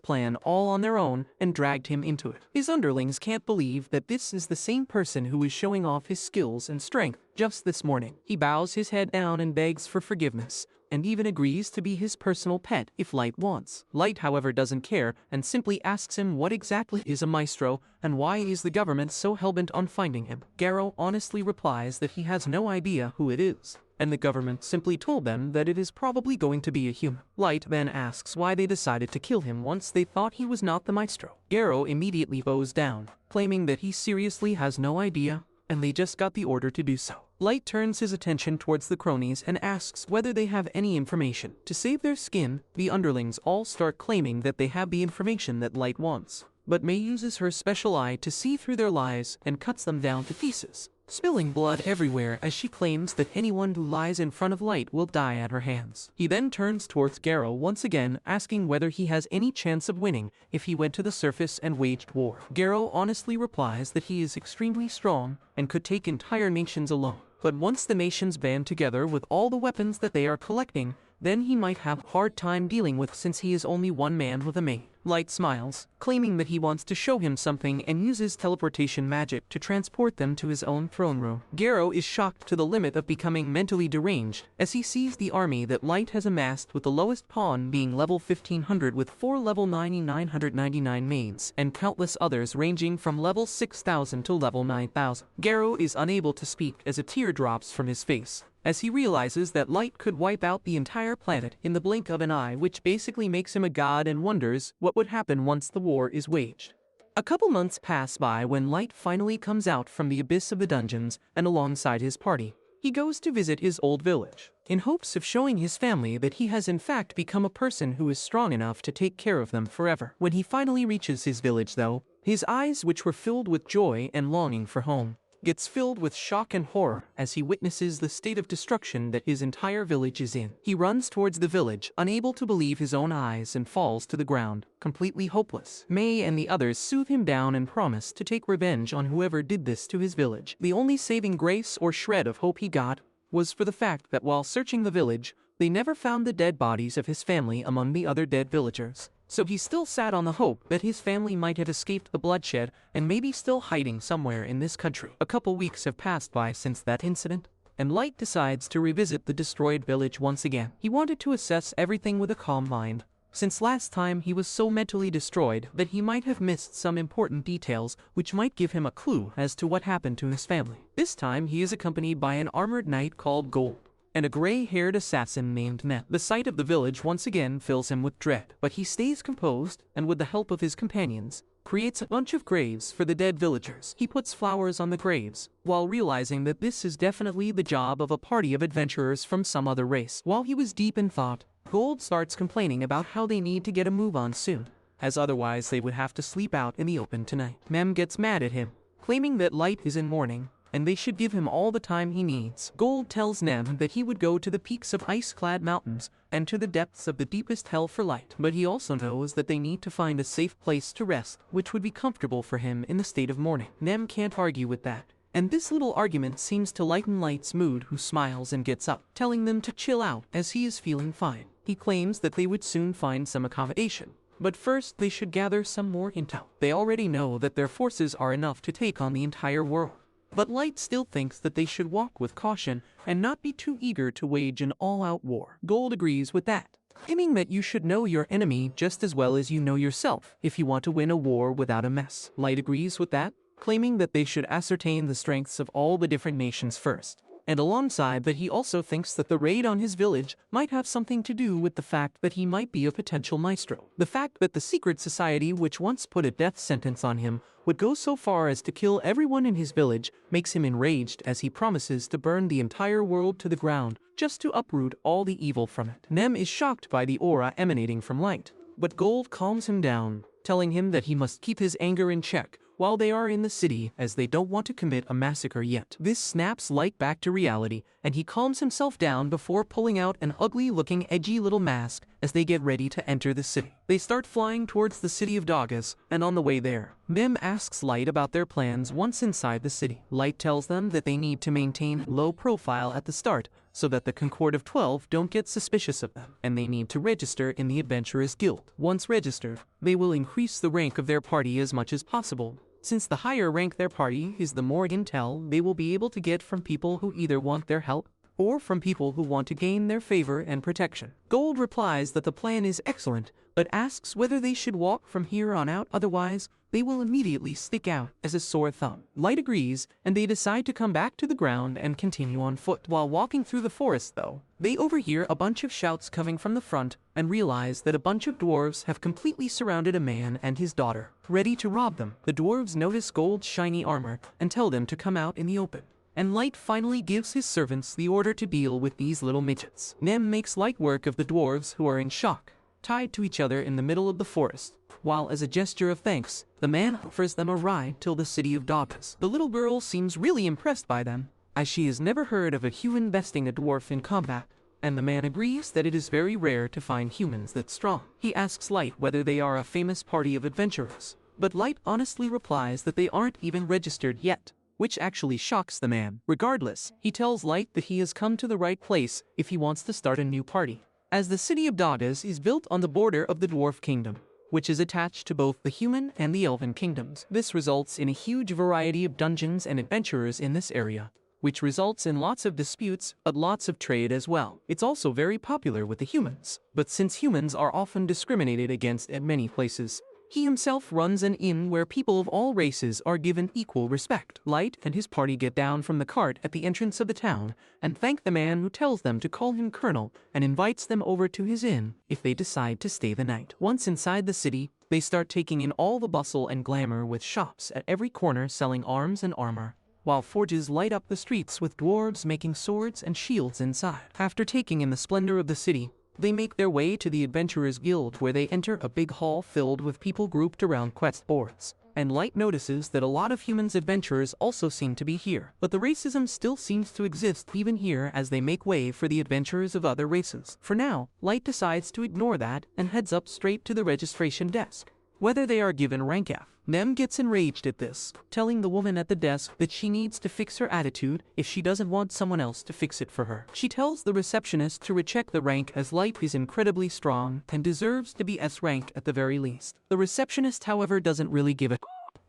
[SPEAKER 1] plan all on their own and dragged him into it. His underlings can't believe that this is the same person who is showing off his skills and strength just this morning. He bows his head down and begs for forgiveness, and even agrees to be his personal pet if Light wants. Light, however, doesn't care and simply asks him what exactly is a maestro and why is the government so hellbent on finding him. Garrow honestly replies that he has no idea who it is, and the government simply told them that it is probably going to be a human. Light then asks why they decided to kill him once they thought he was not the maestro. Garrow immediately bows down, claiming that he seriously has no idea and they just got the order to do so. Light turns his attention towards the cronies and asks whether they have any information. To save their skin, the underlings all start claiming that they have the information that Light wants, but May uses her special eye to see through their lies and cuts them down to pieces, spilling blood everywhere as she claims that anyone who lies in front of Light will die at her hands. He then turns towards Garrow once again, asking whether he has any chance of winning if he went to the surface and waged war. Garrow honestly replies that he is extremely strong and could take entire nations alone. But once the nations band together with all the weapons that they are collecting, then he might have a hard time dealing with since he is only one man with a mate. Light smiles, claiming that he wants to show him something and uses teleportation magic to transport them to his own throne room. Garrow is shocked to the limit of becoming mentally deranged as he sees the army that Light has amassed, with the lowest pawn being level 1500 with 4 level 9,999 mains and countless others ranging from level 6000 to level 9000. Garrow is unable to speak as a tear drops from his face, as he realizes that Light could wipe out the entire planet in the blink of an eye, which basically makes him a god, and wonders what would happen once the war is waged. A couple months pass by when Light finally comes out from the abyss of the dungeons, and alongside his party, he goes to visit his old village, in hopes of showing his family that he has in fact become a person who is strong enough to take care of them forever. When he finally reaches his village though, his eyes, which were filled with joy and longing for home, gets filled with shock and horror as he witnesses the state of destruction that his entire village is in. He runs towards the village, unable to believe his own eyes, and falls to the ground, completely hopeless. May and the others soothe him down and promise to take revenge on whoever did this to his village. The only saving grace or shred of hope he got was for the fact that while searching the village, they never found the dead bodies of his family among the other dead villagers. So he still sat on the hope that his family might have escaped the bloodshed and maybe still hiding somewhere in this country. A couple weeks have passed by since that incident, and Light decides to revisit the destroyed village once again. He wanted to assess everything with a calm mind, since last time he was so mentally destroyed that he might have missed some important details which might give him a clue as to what happened to his family. This time he is accompanied by an armored knight called Gold and a gray-haired assassin named Net. The sight of the village once again fills him with dread, but he stays composed and, with the help of his companions, creates a bunch of graves for the dead villagers. He puts flowers on the graves, while realizing that this is definitely the job of a party of adventurers from some other race. While he was deep in thought, Gold starts complaining about how they need to get a move on soon, as otherwise they would have to sleep out in the open tonight. Mem gets mad at him, claiming that Light is in mourning, and they should give him all the time he needs. Gold tells Nem that he would go to the peaks of ice-clad mountains and to the depths of the deepest hell for Light, but he also knows that they need to find a safe place to rest, which would be comfortable for him in the state of mourning. Nem can't argue with that, and this little argument seems to lighten Light's mood, who smiles and gets up, telling them to chill out as he is feeling fine. He claims that they would soon find some accommodation, but first they should gather some more intel. They already know that their forces are enough to take on the entire world, But Light still thinks that they should walk with caution and not be too eager to wage an all-out war. Gold agrees with that, claiming that you should know your enemy just as well as you know yourself if you want to win a war without a mess. Light agrees with that, claiming that they should ascertain the strengths of all the different nations first. And alongside that, he also thinks that the raid on his village might have something to do with the fact that he might be a potential maestro. The fact that the secret society which once put a death sentence on him would go so far as to kill everyone in his village makes him enraged, as he promises to burn the entire world to the ground just to uproot all the evil from it. Nem is shocked by the aura emanating from Light, but Gold calms him down, telling him that he must keep his anger in check while they are in the city, as they don't want to commit a massacre yet. This snaps Light back to reality, and he calms himself down before pulling out an ugly-looking edgy little mask as they get ready to enter the city. They start flying towards the city of Dagas, and on the way there, Mim asks Light about their plans once inside the city. Light tells them that they need to maintain low profile at the start so that the Concord of 12 don't get suspicious of them, and they need to register in the Adventurers Guild. Once registered, they will increase the rank of their party as much as possible, since the higher rank their party is, the more intel they will be able to get from people who either want their help or from people who want to gain their favor and protection. Gold replies that the plan is excellent, but asks whether they should walk from here on out, otherwise they will immediately stick out as a sore thumb. Light agrees, and they decide to come back to the ground and continue on foot. While walking through the forest, though, they overhear a bunch of shouts coming from the front and realize that a bunch of dwarves have completely surrounded a man and his daughter, ready to rob them. The dwarves notice Gold's shiny armor and tell them to come out in the open, and Light finally gives his servants the order to deal with these little midgets. Nem makes light work of the dwarves, who are in shock, tied to each other in the middle of the forest, while as a gesture of thanks, the man offers them a ride till the city of Dagas. The little girl seems really impressed by them, as she has never heard of a human besting a dwarf in combat, and the man agrees that it is very rare to find humans that strong. He asks Light whether they are a famous party of adventurers, but Light honestly replies that they aren't even registered yet, which actually shocks the man. Regardless, he tells Light that he has come to the right place if he wants to start a new party, as the city of Dagas is built on the border of the Dwarf Kingdom, which is attached to both the human and the elven kingdoms. This results in a huge variety of dungeons and adventurers in this area, which results in lots of disputes, but lots of trade as well. It's also very popular with the humans, but since humans are often discriminated against at many places, he himself runs an inn where people of all races are given equal respect. Light and his party get down from the cart at the entrance of the town and thank the man who tells them to call him Colonel and invites them over to his inn if they decide to stay the night. Once inside the city, they start taking in all the bustle and glamour, with shops at every corner selling arms and armor, while forges light up the streets with dwarves making swords and shields inside. After taking in the splendor of the city, they make their way to the Adventurers Guild, where they enter a big hall filled with people grouped around quest boards. And Light notices that a lot of humans adventurers also seem to be here, but the racism still seems to exist even here as they make way for the adventurers of other races. For now, Light decides to ignore that and heads up straight to the registration desk, whether they are given rank F. Nem gets enraged at this, telling the woman at the desk that she needs to fix her attitude if she doesn't want someone else to fix it for her. She tells the receptionist to recheck the rank, as Light is incredibly strong and deserves to be S rank at the very least. The receptionist, however, doesn't really give a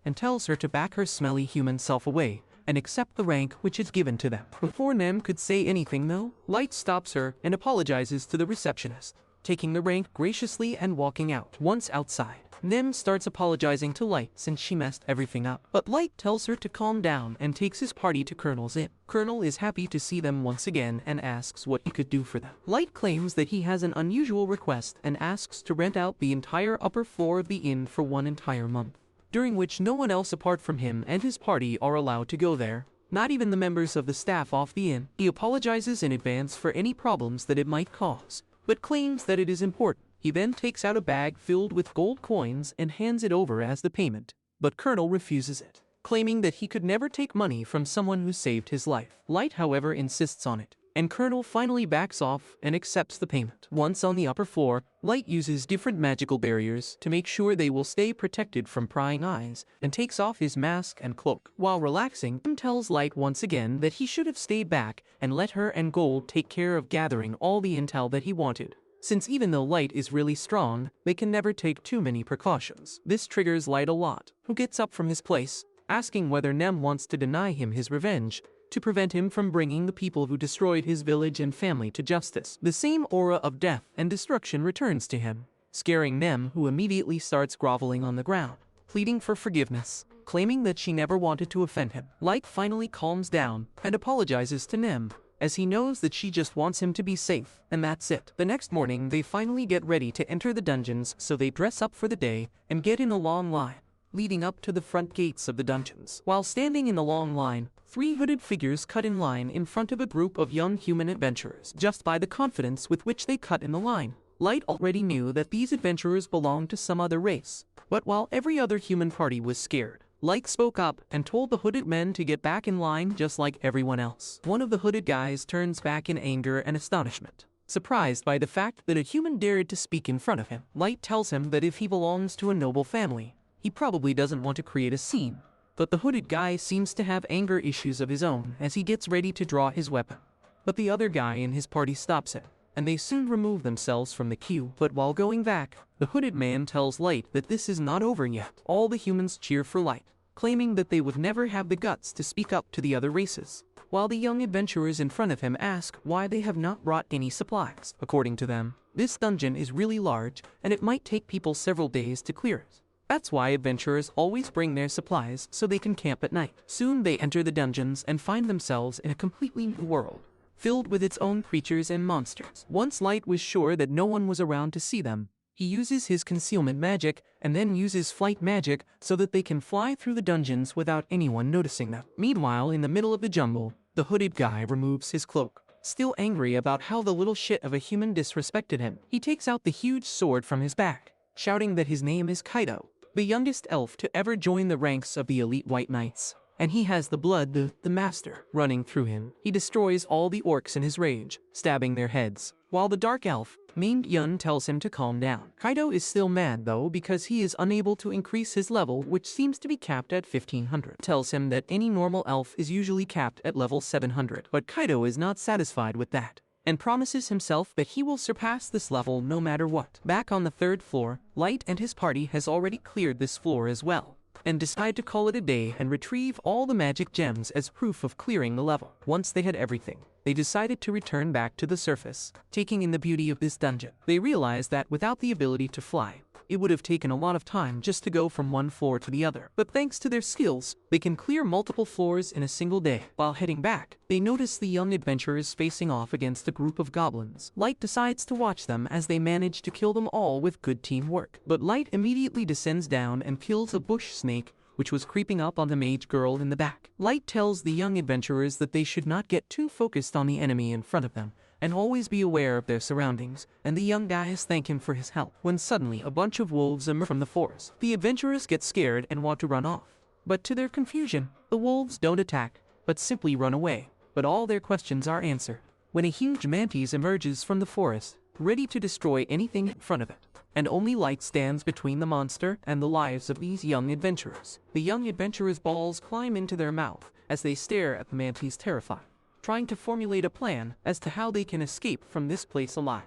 [SPEAKER 1] and tells her to back her smelly human self away and accept the rank which is given to them. Before Nem could say anything though, Light stops her and apologizes to the receptionist, taking the rank graciously and walking out. Once outside, Nem starts apologizing to Light since she messed everything up, but Light tells her to calm down and takes his party to Colonel's inn. Colonel is happy to see them once again and asks what he could do for them. Light claims that he has an unusual request and asks to rent out the entire upper floor of the inn for 1 entire month, during which no one else apart from him and his party are allowed to go there, not even the members of the staff of the inn. He apologizes in advance for any problems that it might cause, but claims that it is important. He then takes out a bag filled with gold coins and hands it over as the payment, but Colonel refuses it, claiming that he could never take money from someone who saved his life. Light, however, insists on it, and Colonel finally backs off and accepts the payment. Once on the upper floor, Light uses different magical barriers to make sure they will stay protected from prying eyes, and takes off his mask and cloak. While relaxing, Tim tells Light once again that he should have stayed back and let her and Gold take care of gathering all the intel that he wanted, since even though Light is really strong, they can never take too many precautions. This triggers Light a lot, who gets up from his place, asking whether Nem wants to deny him his revenge, to prevent him from bringing the people who destroyed his village and family to justice. The same aura of death and destruction returns to him, scaring Nem, who immediately starts groveling on the ground, pleading for forgiveness, claiming that she never wanted to offend him. Light finally calms down and apologizes to Nem, as he knows that she just wants him to be safe, and that's it. The next morning, they finally get ready to enter the dungeons, so they dress up for the day and get in a long line leading up to the front gates of the dungeons. While standing in the long line, 3 hooded figures cut in line in front of a group of young human adventurers. Just by the confidence with which they cut in the line, Light already knew that these adventurers belonged to some other race. But while every other human party was scared, Light spoke up and told the hooded men to get back in line just like everyone else. One of the hooded guys turns back in anger and astonishment, surprised by the fact that a human dared to speak in front of him. Light tells him that if he belongs to a noble family, he probably doesn't want to create a scene. But the hooded guy seems to have anger issues of his own as he gets ready to draw his weapon. But the other guy in his party stops him, and they soon remove themselves from the queue. But while going back, the hooded man tells Light that this is not over yet. All the humans cheer for Light, claiming that they would never have the guts to speak up to the other races, while the young adventurers in front of him ask why they have not brought any supplies. According to them, this dungeon is really large, and it might take people several days to clear it. That's why adventurers always bring their supplies so they can camp at night. Soon they enter the dungeons and find themselves in a completely new world, filled with its own creatures and monsters. Once Light was sure that no one was around to see them, he uses his concealment magic and then uses flight magic so that they can fly through the dungeons without anyone noticing them. Meanwhile, in the middle of the jungle, the hooded guy removes his cloak. Still angry about how the little shit of a human disrespected him, he takes out the huge sword from his back, shouting that his name is Kaido, the youngest elf to ever join the ranks of the elite white knights, and he has the blood, the master, running through him. He destroys all the orcs in his rage, stabbing their heads, while the dark elf, named Yun, tells him to calm down. Kaido is still mad though because he is unable to increase his level, which seems to be capped at 1500. Tells him that any normal elf is usually capped at level 700, but Kaido is not satisfied with that, and promises himself that he will surpass this level no matter what. Back on the 3rd floor, Light and his party has already cleared this floor as well, and decide to call it a day and retrieve all the magic gems as proof of clearing the level. Once they had everything, they decided to return back to the surface, taking in the beauty of this dungeon. They realized that without the ability to fly, it would have taken a lot of time just to go from one floor to the other. But thanks to their skills, they can clear multiple floors in a single day. While heading back, they notice the young adventurers facing off against a group of goblins. Light decides to watch them as they manage to kill them all with good teamwork. But Light immediately descends down and kills a bush snake which was creeping up on the mage girl in the back. Light tells the young adventurers that they should not get too focused on the enemy in front of them, and always be aware of their surroundings, and the young guys thank him for his help. When suddenly a bunch of wolves emerge from the forest, the adventurers get scared and want to run off. But to their confusion, the wolves don't attack, but simply run away. But all their questions are answered when a huge mantis emerges from the forest, ready to destroy anything in front of it. And only Light stands between the monster and the lives of these young adventurers. The young adventurers' balls climb into their mouth as they stare at the mantis terrified, trying to formulate a plan as to how they can escape from this place alive.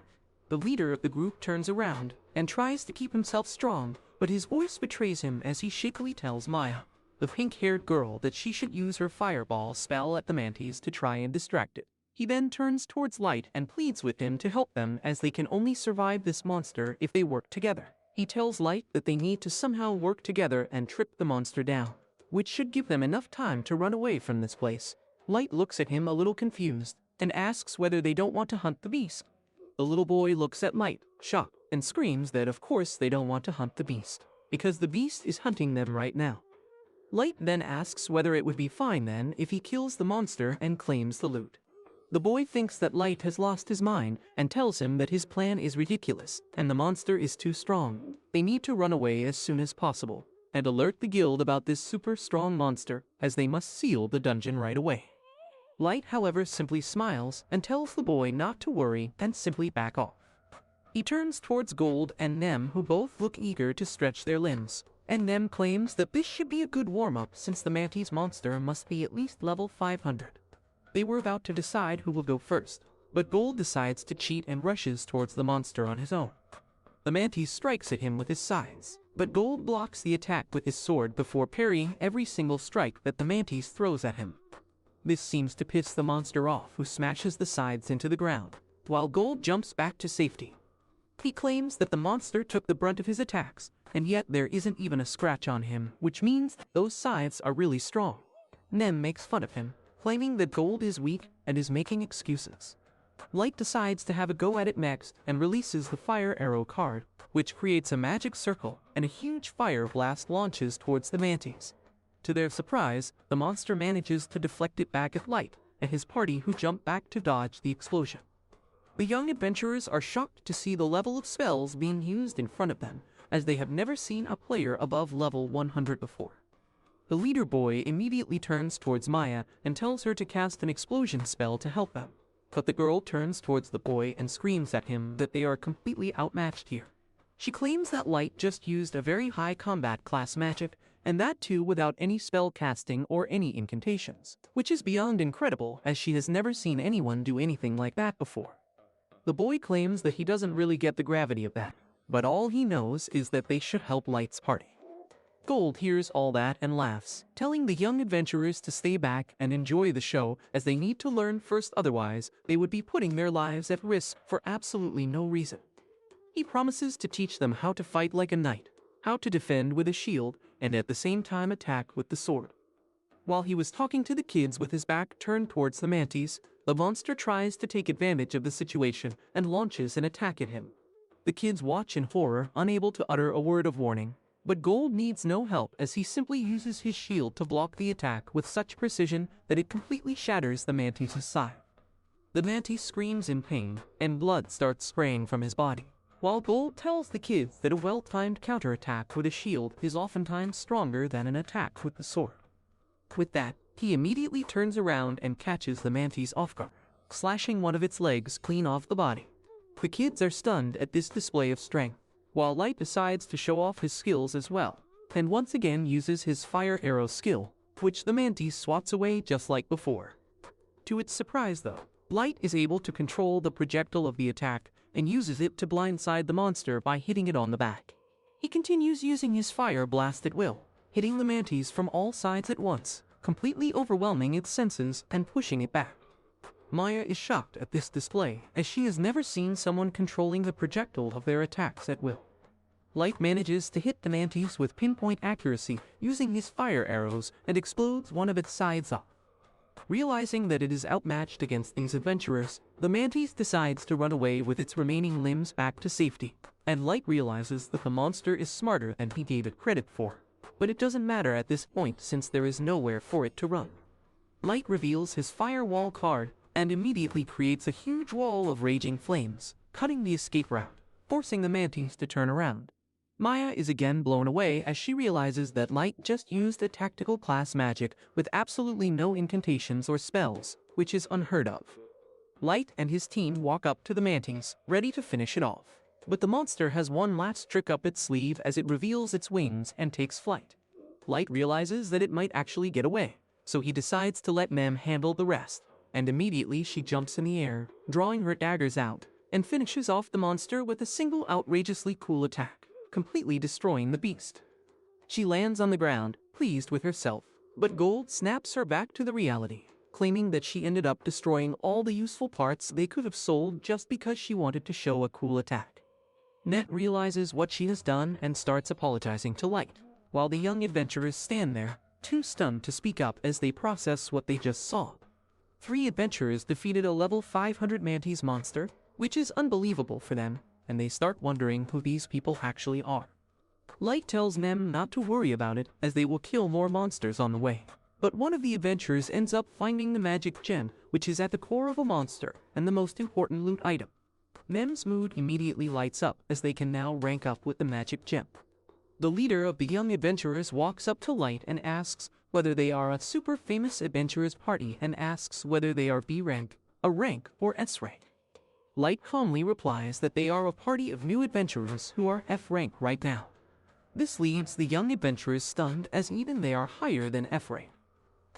[SPEAKER 1] The leader of the group turns around and tries to keep himself strong, but his voice betrays him as he shakily tells Maya, the pink-haired girl, that she should use her fireball spell at the mantis to try and distract it. He then turns towards Light and pleads with him to help them, as they can only survive this monster if they work together. He tells Light that they need to somehow work together and trip the monster down, which should give them enough time to run away from this place. Light looks at him a little confused and asks whether they don't want to hunt the beast. The little boy looks at Light, shocked, and screams that of course they don't want to hunt the beast, because the beast is hunting them right now. Light then asks whether it would be fine then if he kills the monster and claims the loot. The boy thinks that Light has lost his mind and tells him that his plan is ridiculous and the monster is too strong. They need to run away as soon as possible and alert the guild about this super strong monster, as they must seal the dungeon right away. Light, however, simply smiles and tells the boy not to worry and simply back off. He turns towards Gold and Nem, who both look eager to stretch their limbs, and Nem claims that this should be a good warm-up since the mantis monster must be at least level 500. They were about to decide who will go first, but Gold decides to cheat and rushes towards the monster on his own. The mantis strikes at him with his sides, But Gold blocks the attack with his sword before parrying every single strike that the mantis throws at him. This seems to piss the monster off, who smashes the sides into the ground, while Gold jumps back to safety. He claims that the monster took the brunt of his attacks, and yet there isn't even a scratch on him, which means those scythes are really strong. Nem makes fun of him, claiming that Gold is weak and is making excuses. Light decides to have a go at it next and releases the fire arrow card, which creates a magic circle, and a huge fire blast launches towards the mantis. To their surprise, the monster manages to deflect it back at Light and his party, who jump back to dodge the explosion. The young adventurers are shocked to see the level of spells being used in front of them, as they have never seen a player above level 100 before. The leader boy immediately turns towards Maya and tells her to cast an explosion spell to help them, but the girl turns towards the boy and screams at him that they are completely outmatched here. She claims that Light just used a very high combat class magic, and that too without any spell casting or any incantations, which is beyond incredible, as she has never seen anyone do anything like that before. The boy claims that he doesn't really get the gravity of that, but all he knows is that they should help Light's party. Gold hears all that and laughs, telling the young adventurers to stay back and enjoy the show, as they need to learn first, otherwise they would be putting their lives at risk for absolutely no reason. He promises to teach them how to fight like a knight, how to defend with a shield, and at the same time attack with the sword. While he was talking to the kids with his back turned towards the mantis, the monster tries to take advantage of the situation and launches an attack at him. The kids watch in horror, unable to utter a word of warning, but Gold needs no help, as he simply uses his shield to block the attack with such precision that it completely shatters the mantis' side. The mantis screams in pain, and blood starts spraying from his body, while Gold tells the kids that a well-timed counterattack with a shield is oftentimes stronger than an attack with the sword. With that, he immediately turns around and catches the mantis off guard, slashing one of its legs clean off the body. The kids are stunned at this display of strength, while Light decides to show off his skills as well, and once again uses his fire arrow skill, which the mantis swats away just like before. To its surprise though, Light is able to control the projectile of the attack and uses it to blindside the monster by hitting it on the back. He continues using his fire blast at will, hitting the mantis from all sides at once, completely overwhelming its senses and pushing it back. Maya is shocked at this display, as she has never seen someone controlling the projectile of their attacks at will. Light manages to hit the mantis with pinpoint accuracy using his fire arrows and explodes one of its sides off. Realizing that it is outmatched against these adventurers, the mantis decides to run away with its remaining limbs back to safety, and Light realizes that the monster is smarter than he gave it credit for. But it doesn't matter at this point, since there is nowhere for it to run. Light reveals his firewall card and immediately creates a huge wall of raging flames, cutting the escape route, forcing the mantis to turn around. Maya is again blown away as she realizes that Light just used a tactical class magic with absolutely no incantations or spells, which is unheard of. Light and his team walk up to the mantis, ready to finish it off. But the monster has one last trick up its sleeve as it reveals its wings and takes flight. Light realizes that it might actually get away, so he decides to let Mem handle the rest, and immediately she jumps in the air, drawing her daggers out, and finishes off the monster with a single outrageously cool attack, completely destroying the beast. She lands on the ground, pleased with herself, but Gold snaps her back to the reality, claiming that she ended up destroying all the useful parts they could have sold just because she wanted to show a cool attack. Net realizes what she has done and starts apologizing to Light, while the young adventurers stand there, too stunned to speak up as they process what they just saw. 3 adventurers defeated a level 500 mantis monster, which is unbelievable for them, and they start wondering who these people actually are. Light tells them not to worry about it, as they will kill more monsters on the way. But one of the adventurers ends up finding the magic gem, which is at the core of a monster and the most important loot item. Mem's mood immediately lights up, as they can now rank up with the magic gem. The leader of the young adventurers walks up to Light and asks whether they are a super famous adventurers party, and asks whether they are B rank, A rank, or S rank. Light calmly replies that they are a party of new adventurers who are F rank right now. This leaves the young adventurers stunned, as even they are higher than F rank.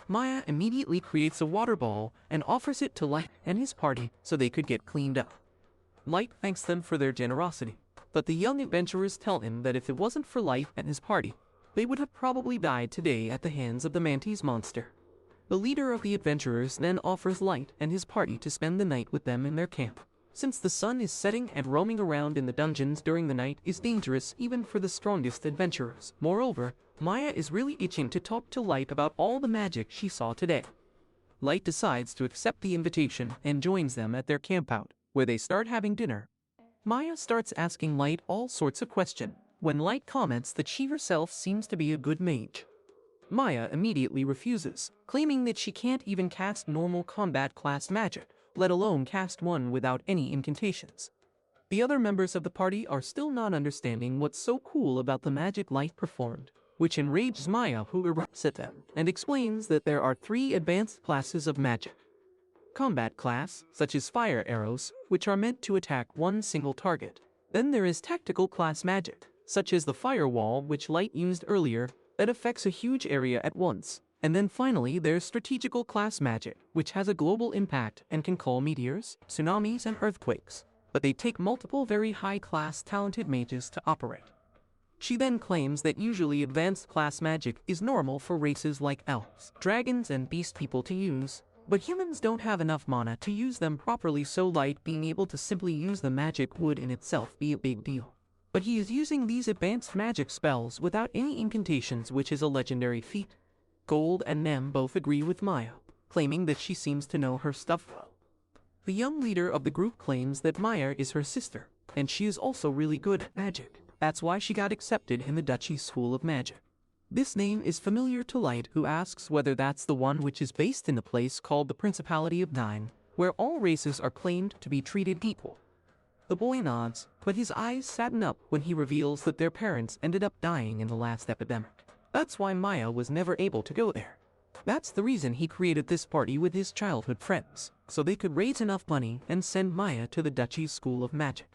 [SPEAKER 1] Maya immediately creates a water ball and offers it to Light and his party so they could get cleaned up. Light thanks them for their generosity, But the young adventurers tell him that if it wasn't for Light and his party, they would have probably died today at the hands of the Mantis monster. The leader of the adventurers then offers Light and his party to spend the night with them in their camp. Since the sun is setting and roaming around in the dungeons during the night is dangerous even for the strongest adventurers. Moreover, Maya is really itching to talk to Light about all the magic she saw today. Light decides to accept the invitation and joins them at their campout, where they start having dinner. Maya starts asking Light all sorts of questions, when Light comments that she herself seems to be a good mage. Maya immediately refuses, claiming that she can't even cast normal combat class magic, let alone cast one without any incantations. The other members of the party are still not understanding what's so cool about the magic Light performed, which enrages Maya, who erupts at them and explains that there are 3 advanced classes of magic. Combat class, such as fire arrows, which are meant to attack one single target. Then there is tactical class magic, such as the firewall which Light used earlier, that affects a huge area at once. And then finally there's strategical class magic, which has a global impact and can call meteors, tsunamis, and earthquakes. But they take multiple very high-class talented mages to operate. She then claims that usually advanced class magic is normal for races like elves, dragons, and beast people to use, but humans don't have enough mana to use them properly, so Light being able to simply use the magic would in itself be a big deal. But he is using these advanced magic spells without any incantations, which is a legendary feat. Gold and Nem both agree with Maya, claiming that she seems to know her stuff well. The young leader of the group claims that Maya is her sister, and she is also really good at magic. That's why she got accepted in the Duchy School of Magic. This name is familiar to Light, who asks whether that's the one which is based in the place called the Principality of Nine, where all races are claimed to be treated equal. The boy nods, but his eyes sadden up when he reveals that their parents ended up dying in the last epidemic. That's why Maya was never able to go there. That's the reason he created this party with his childhood friends, so they could raise enough money and send Maya to the Duchy's School of Magic.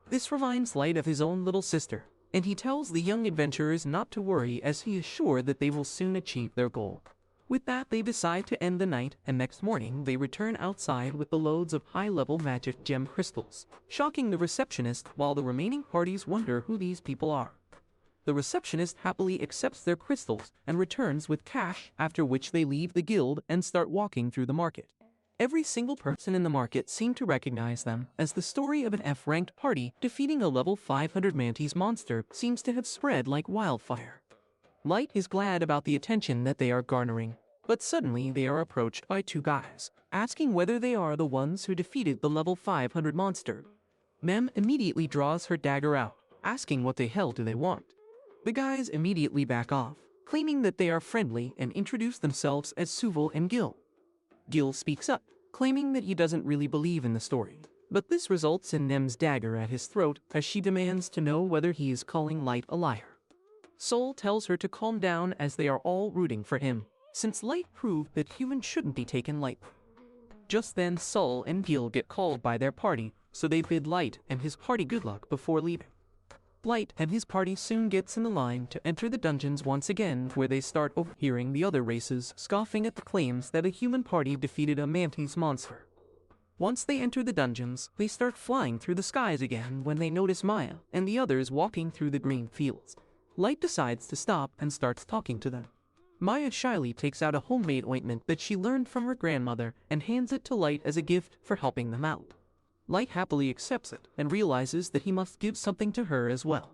[SPEAKER 1] This reminds Light of his own little sister, and he tells the young adventurers not to worry, as he is sure that they will soon achieve their goal. With that, they decide to end the night, and next morning they return outside with the loads of high-level magic gem crystals, shocking the receptionist while the remaining parties wonder who these people are. The receptionist happily accepts their crystals and returns with cash, after which they leave the guild and start walking through the market. Every single person in the market seemed to recognize them, as the story of an F-ranked party defeating a level 500 Mantis monster seems to have spread like wildfire. Light is glad about the attention that they are garnering, but suddenly they are approached by 2 guys, asking whether they are the ones who defeated the level 500 monster. Mem immediately draws her dagger out, asking what the hell do they want. The guys immediately back off, claiming that they are friendly, and introduce themselves as Suval and Gil. Gil speaks up, claiming that he doesn't really believe in the story, but this results in Nem's dagger at his throat as she demands to know whether he is calling Light a liar. Sol tells her to calm down, as they are all rooting for him, since Light proved that humans shouldn't be taken lightly. Just then Sol and Gil get called by their party, so they bid Light and his party good luck before leaving. Light and his party soon gets in the line to enter the dungeons once again, where they start overhearing the other races scoffing at the claims that a human party defeated a Mantis monster. Once they enter the dungeons, they start flying through the skies again when they notice Maya and the others walking through the green fields. Light decides to stop and starts talking to them. Maya shyly takes out a homemade ointment that she learned from her grandmother and hands it to Light as a gift for helping them out. Light happily accepts it and realizes that he must give something to her as well.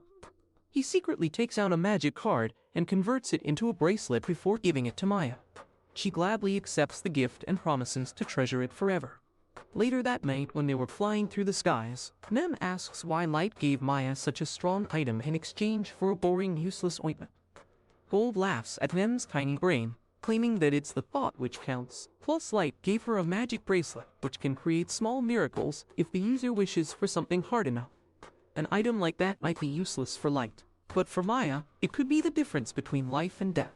[SPEAKER 1] He secretly takes out a magic card and converts it into a bracelet before giving it to Maya. She gladly accepts the gift and promises to treasure it forever. Later that night, when they were flying through the skies, Nem asks why Light gave Maya such a strong item in exchange for a boring, useless ointment. Gold laughs at Nem's tiny brain, claiming that it's the thought which counts. Plus, Light gave her a magic bracelet, which can create small miracles if the user wishes for something hard enough. An item like that might be useless for Light, but for Maya, it could be the difference between life and death.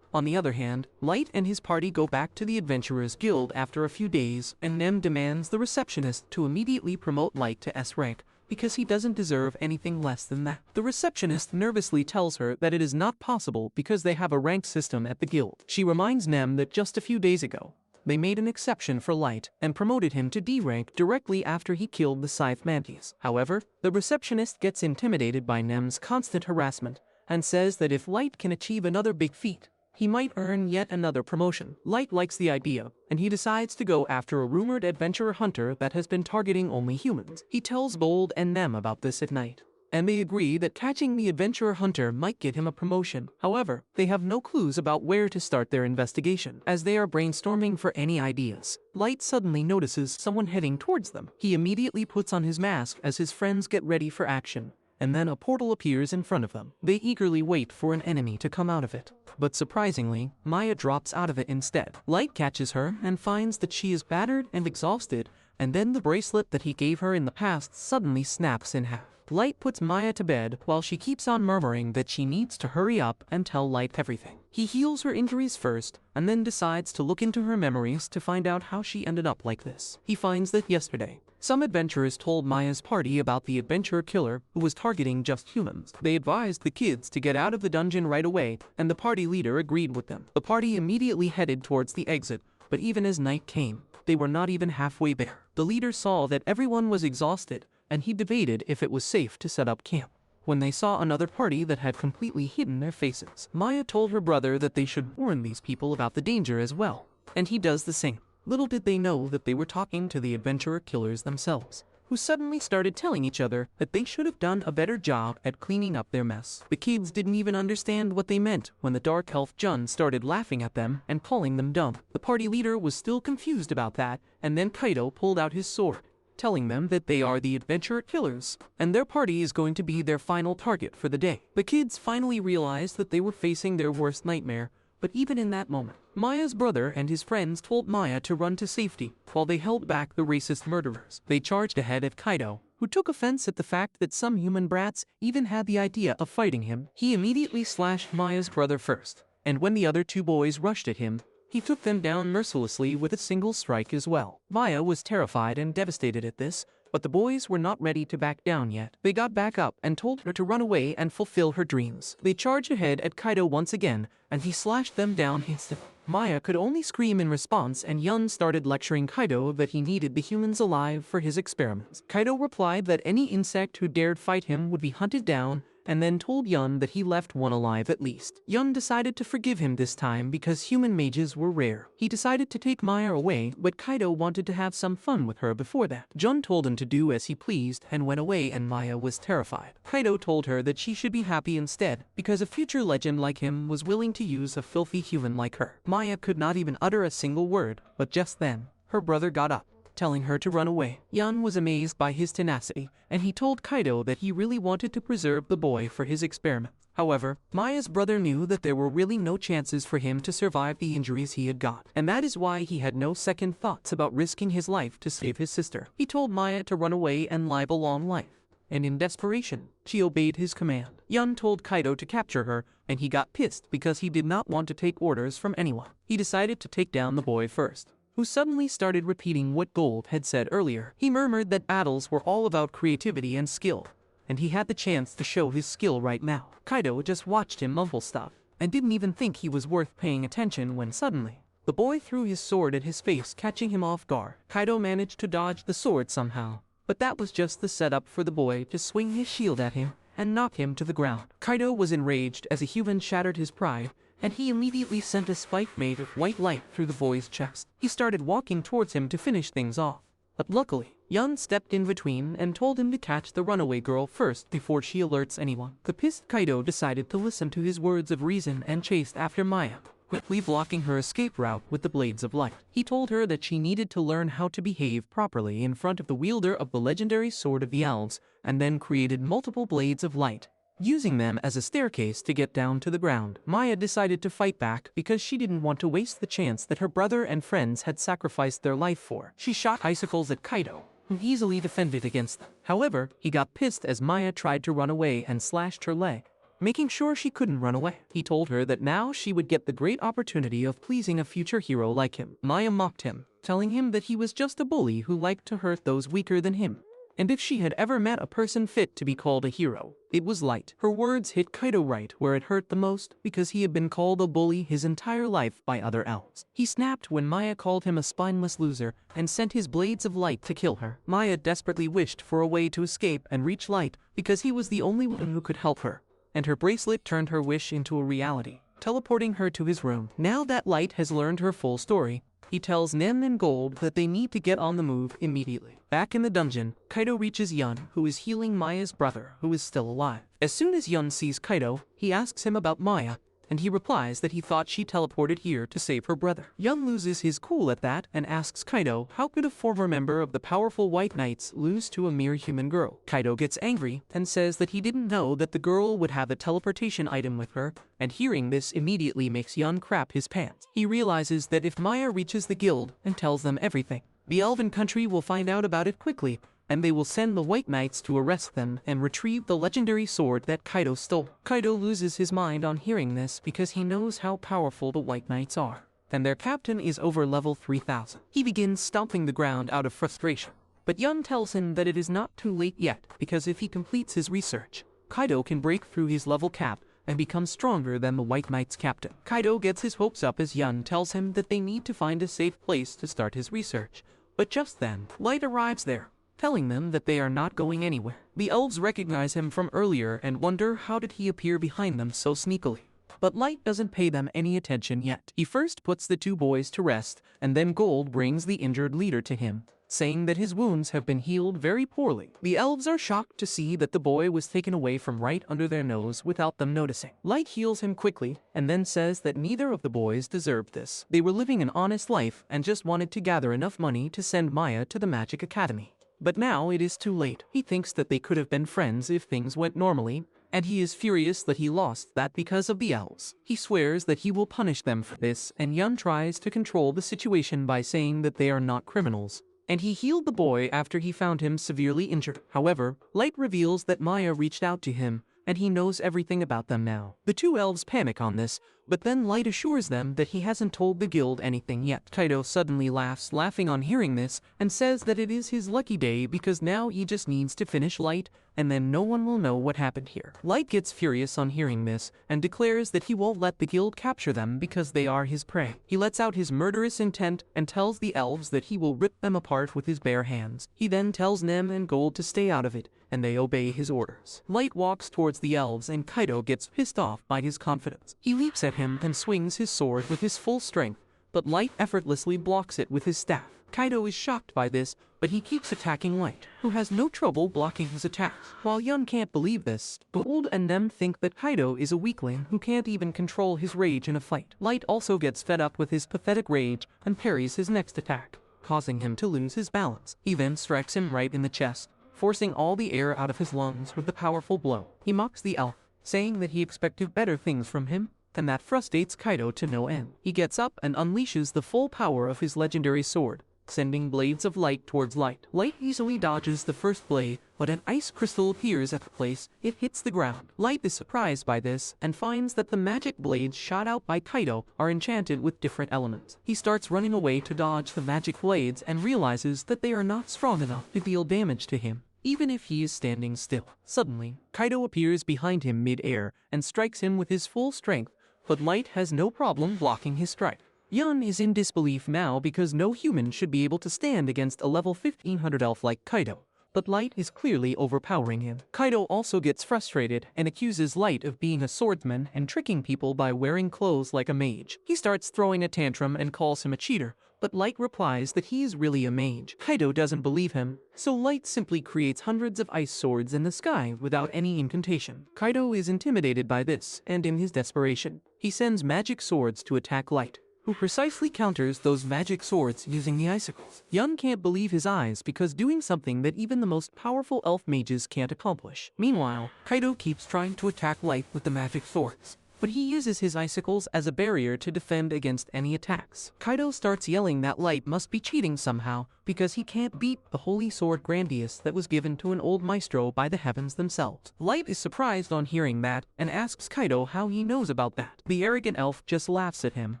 [SPEAKER 1] On the other hand, Light and his party go back to the Adventurers Guild after a few days, and Nem demands the receptionist to immediately promote Light to S rank, because he doesn't deserve anything less than that. The receptionist nervously tells her that it is not possible because they have a rank system at the guild. She reminds Nem that just a few days ago, they made an exception for Light and promoted him to D rank directly after he killed the Scythe Mantis. However, the receptionist gets intimidated by Nem's constant harassment and says that if Light can achieve another big feat, he might earn yet another promotion. Light likes the idea, and he decides to go after a rumored adventurer hunter that has been targeting only humans. He tells Bold and Nem about this at night, and they agree that catching the adventurer hunter might get him a promotion. However, they have no clues about where to start their investigation. As they are brainstorming for any ideas, Light suddenly notices someone heading towards them. He immediately puts on his mask as his friends get ready for action, and then a portal appears in front of them. They eagerly wait for an enemy to come out of it. But surprisingly, Maya drops out of it instead. Light catches her and finds that she is battered and exhausted, and then the bracelet that he gave her in the past suddenly snaps in half. Light puts Maya to bed while she keeps on murmuring that she needs to hurry up and tell Light everything. He heals her injuries first, and then decides to look into her memories to find out how she ended up like this. He finds that yesterday, some adventurers told Maya's party about the adventurer killer who was targeting just humans. They advised the kids to get out of the dungeon right away, and the party leader agreed with them. The party immediately headed towards the exit, but even as night came, they were not even halfway there. The leader saw that everyone was exhausted, and he debated if it was safe to set up camp, when they saw another party that had completely hidden their faces. Maya told her brother that they should warn these people about the danger as well, and he does the same. Little did they know that they were talking to the adventurer killers themselves, who suddenly started telling each other that they should have done a better job at cleaning up their mess. The kids didn't even understand what they meant when the dark elf Jun started laughing at them and calling them dumb. The party leader was still confused about that, and then Kaido pulled out his sword, telling them that they are the adventurer killers, and their party is going to be their final target for the day. The kids finally realized that they were facing their worst nightmare, but even in that moment, Maya's brother and his friends told Maya to run to safety while they held back the racist murderers. They charged ahead at Kaido, who took offense at the fact that some human brats even had the idea of fighting him. He immediately slashed Maya's brother first, and when the other two boys rushed at him, he took them down mercilessly with a single strike as well. Maya was terrified and devastated at this, but the boys were not ready to back down yet. They got back up and told her to run away and fulfill her dreams. They charged ahead at Kaido once again, and he slashed them down instantly. Maya could only scream in response, and Yun started lecturing Kaido that he needed the humans alive for his experiments. Kaido replied that any insect who dared fight him would be hunted down, and then told Yun that he left one alive at least. Yun decided to forgive him this time because human mages were rare. He decided to take Maya away, but Kaido wanted to have some fun with her before that. Jun told him to do as he pleased and went away, and Maya was terrified. Kaido told her that she should be happy instead, because a future legend like him was willing to use a filthy human like her. Maya could not even utter a single word, but just then, her brother got up, telling her to run away. Yun was amazed by his tenacity, and he told Kaido that he really wanted to preserve the boy for his experiment. However, Maya's brother knew that there were really no chances for him to survive the injuries he had got, and that is why he had no second thoughts about risking his life to save his sister. He told Maya to run away and live a long life, and in desperation, she obeyed his command. Yun told Kaido to capture her, and he got pissed because he did not want to take orders from anyone. He decided to take down the boy first, who suddenly started repeating what Gold had said earlier. He murmured that battles were all about creativity and skill, and he had the chance to show his skill right now. Kaido just watched him mumble stuff, and didn't even think he was worth paying attention when suddenly, the boy threw his sword at his face, catching him off guard. Kaido managed to dodge the sword somehow, but that was just the setup for the boy to swing his shield at him and knock him to the ground. Kaido was enraged as a human shattered his pride, and he immediately sent a spike made of white light through the boy's chest. He started walking towards him to finish things off, but luckily, Yun stepped in between and told him to catch the runaway girl first before she alerts anyone. The pissed Kaido decided to listen to his words of reason and chased after Maya, quickly blocking her escape route with the blades of light. He told her that she needed to learn how to behave properly in front of the wielder of the legendary sword of the elves, and then created multiple blades of light, using them as a staircase to get down to the ground. Maya decided to fight back because she didn't want to waste the chance that her brother and friends had sacrificed their life for. She shot icicles at Kaido, who easily defended against them. However, he got pissed as Maya tried to run away and slashed her leg, making sure she couldn't run away. He told her that now she would get the great opportunity of pleasing a future hero like him. Maya mocked him, telling him that he was just a bully who liked to hurt those weaker than him, And if she had ever met a person fit to be called a hero, it was Light. Her words hit Kaido right where it hurt the most because he had been called a bully his entire life by other elves. He snapped when Maya called him a spineless loser and sent his blades of light to kill her. Maya desperately wished for a way to escape and reach Light because he was the only one who could help her, and her bracelet turned her wish into a reality, teleporting her to his room. Now that Light has learned her full story, he tells Nen and Gold that they need to get on the move immediately. Back in the dungeon, Kaido reaches Yun, who is healing Maya's brother, who is still alive. As soon as Yun sees Kaido, he asks him about Maya, and he replies that he thought she teleported here to save her brother. Yun loses his cool at that and asks Kaido how could a former member of the powerful White Knights lose to a mere human girl. Kaido gets angry and says that he didn't know that the girl would have a teleportation item with her, and hearing this immediately makes Yun crap his pants. He realizes that if Maya reaches the guild and tells them everything, the elven country will find out about it quickly, and they will send the White Knights to arrest them and retrieve the legendary sword that Kaido stole. Kaido loses his mind on hearing this because he knows how powerful the White Knights are, and their captain is over level 3000. He begins stomping the ground out of frustration, but Yun tells him that it is not too late yet because if he completes his research, Kaido can break through his level cap and become stronger than the White Knight's captain. Kaido gets his hopes up as Yun tells him that they need to find a safe place to start his research, but just then, Light arrives there, telling them that they are not going anywhere. The elves recognize him from earlier and wonder how did he appear behind them so sneakily. But Light doesn't pay them any attention yet. He first puts the two boys to rest, and then Gold brings the injured leader to him, saying that his wounds have been healed very poorly. The elves are shocked to see that the boy was taken away from right under their nose without them noticing. Light heals him quickly, and then says that neither of the boys deserved this. They were living an honest life and just wanted to gather enough money to send Maya to the Magic Academy. But now it is too late. He thinks that they could have been friends if things went normally, and he is furious that he lost that because of the elves. He swears that he will punish them for this, and Yun tries to control the situation by saying that they are not criminals, and he healed the boy after he found him severely injured. However, Light reveals that Maya reached out to him, and he knows everything about them now. The two elves panic on this, but then Light assures them that he hasn't told the guild anything yet. Kaido suddenly laughing on hearing this, and says that it is his lucky day because now he just needs to finish Light, and then no one will know what happened here. Light gets furious on hearing this, and declares that he won't let the guild capture them because they are his prey. He lets out his murderous intent and tells the elves that he will rip them apart with his bare hands. He then tells Nem and Gold to stay out of it, and they obey his orders. Light walks towards the elves and Kaido gets pissed off by his confidence. He leaps at him and swings his sword with his full strength, but Light effortlessly blocks it with his staff. Kaido is shocked by this, but he keeps attacking Light, who has no trouble blocking his attacks. While Yun can't believe this, Gold and Nem think that Kaido is a weakling who can't even control his rage in a fight. Light also gets fed up with his pathetic rage and parries his next attack, causing him to lose his balance. He then strikes him right in the chest, forcing all the air out of his lungs with the powerful blow. He mocks the elf, saying that he expected better things from him, and that frustrates Kaido to no end. He gets up and unleashes the full power of his legendary sword, sending blades of light towards Light. Light easily dodges the first blade, but an ice crystal appears at the place it hits the ground. Light is surprised by this and finds that the magic blades shot out by Kaido are enchanted with different elements. He starts running away to dodge the magic blades and realizes that they are not strong enough to deal damage to him, even if he is standing still. Suddenly, Kaido appears behind him mid-air and strikes him with his full strength, but Light has no problem blocking his strike. Yun is in disbelief now because no human should be able to stand against a level 1500 elf like Kaido, but Light is clearly overpowering him. Kaido also gets frustrated and accuses Light of being a swordsman and tricking people by wearing clothes like a mage. He starts throwing a tantrum and calls him a cheater, but Light replies that he is really a mage. Kaido doesn't believe him, so Light simply creates hundreds of ice swords in the sky without any incantation. Kaido is intimidated by this, and in his desperation, he sends magic swords to attack Light, who precisely counters those magic swords using the icicles. Yun can't believe his eyes because doing something that even the most powerful elf mages can't accomplish. Meanwhile, Kaido keeps trying to attack Light with the magic swords, but he uses his icicles as a barrier to defend against any attacks. Kaido starts yelling that Light must be cheating somehow, because he can't beat the holy sword Grandius that was given to an old maestro by the heavens themselves. Light is surprised on hearing that and asks Kaido how he knows about that. The arrogant elf just laughs at him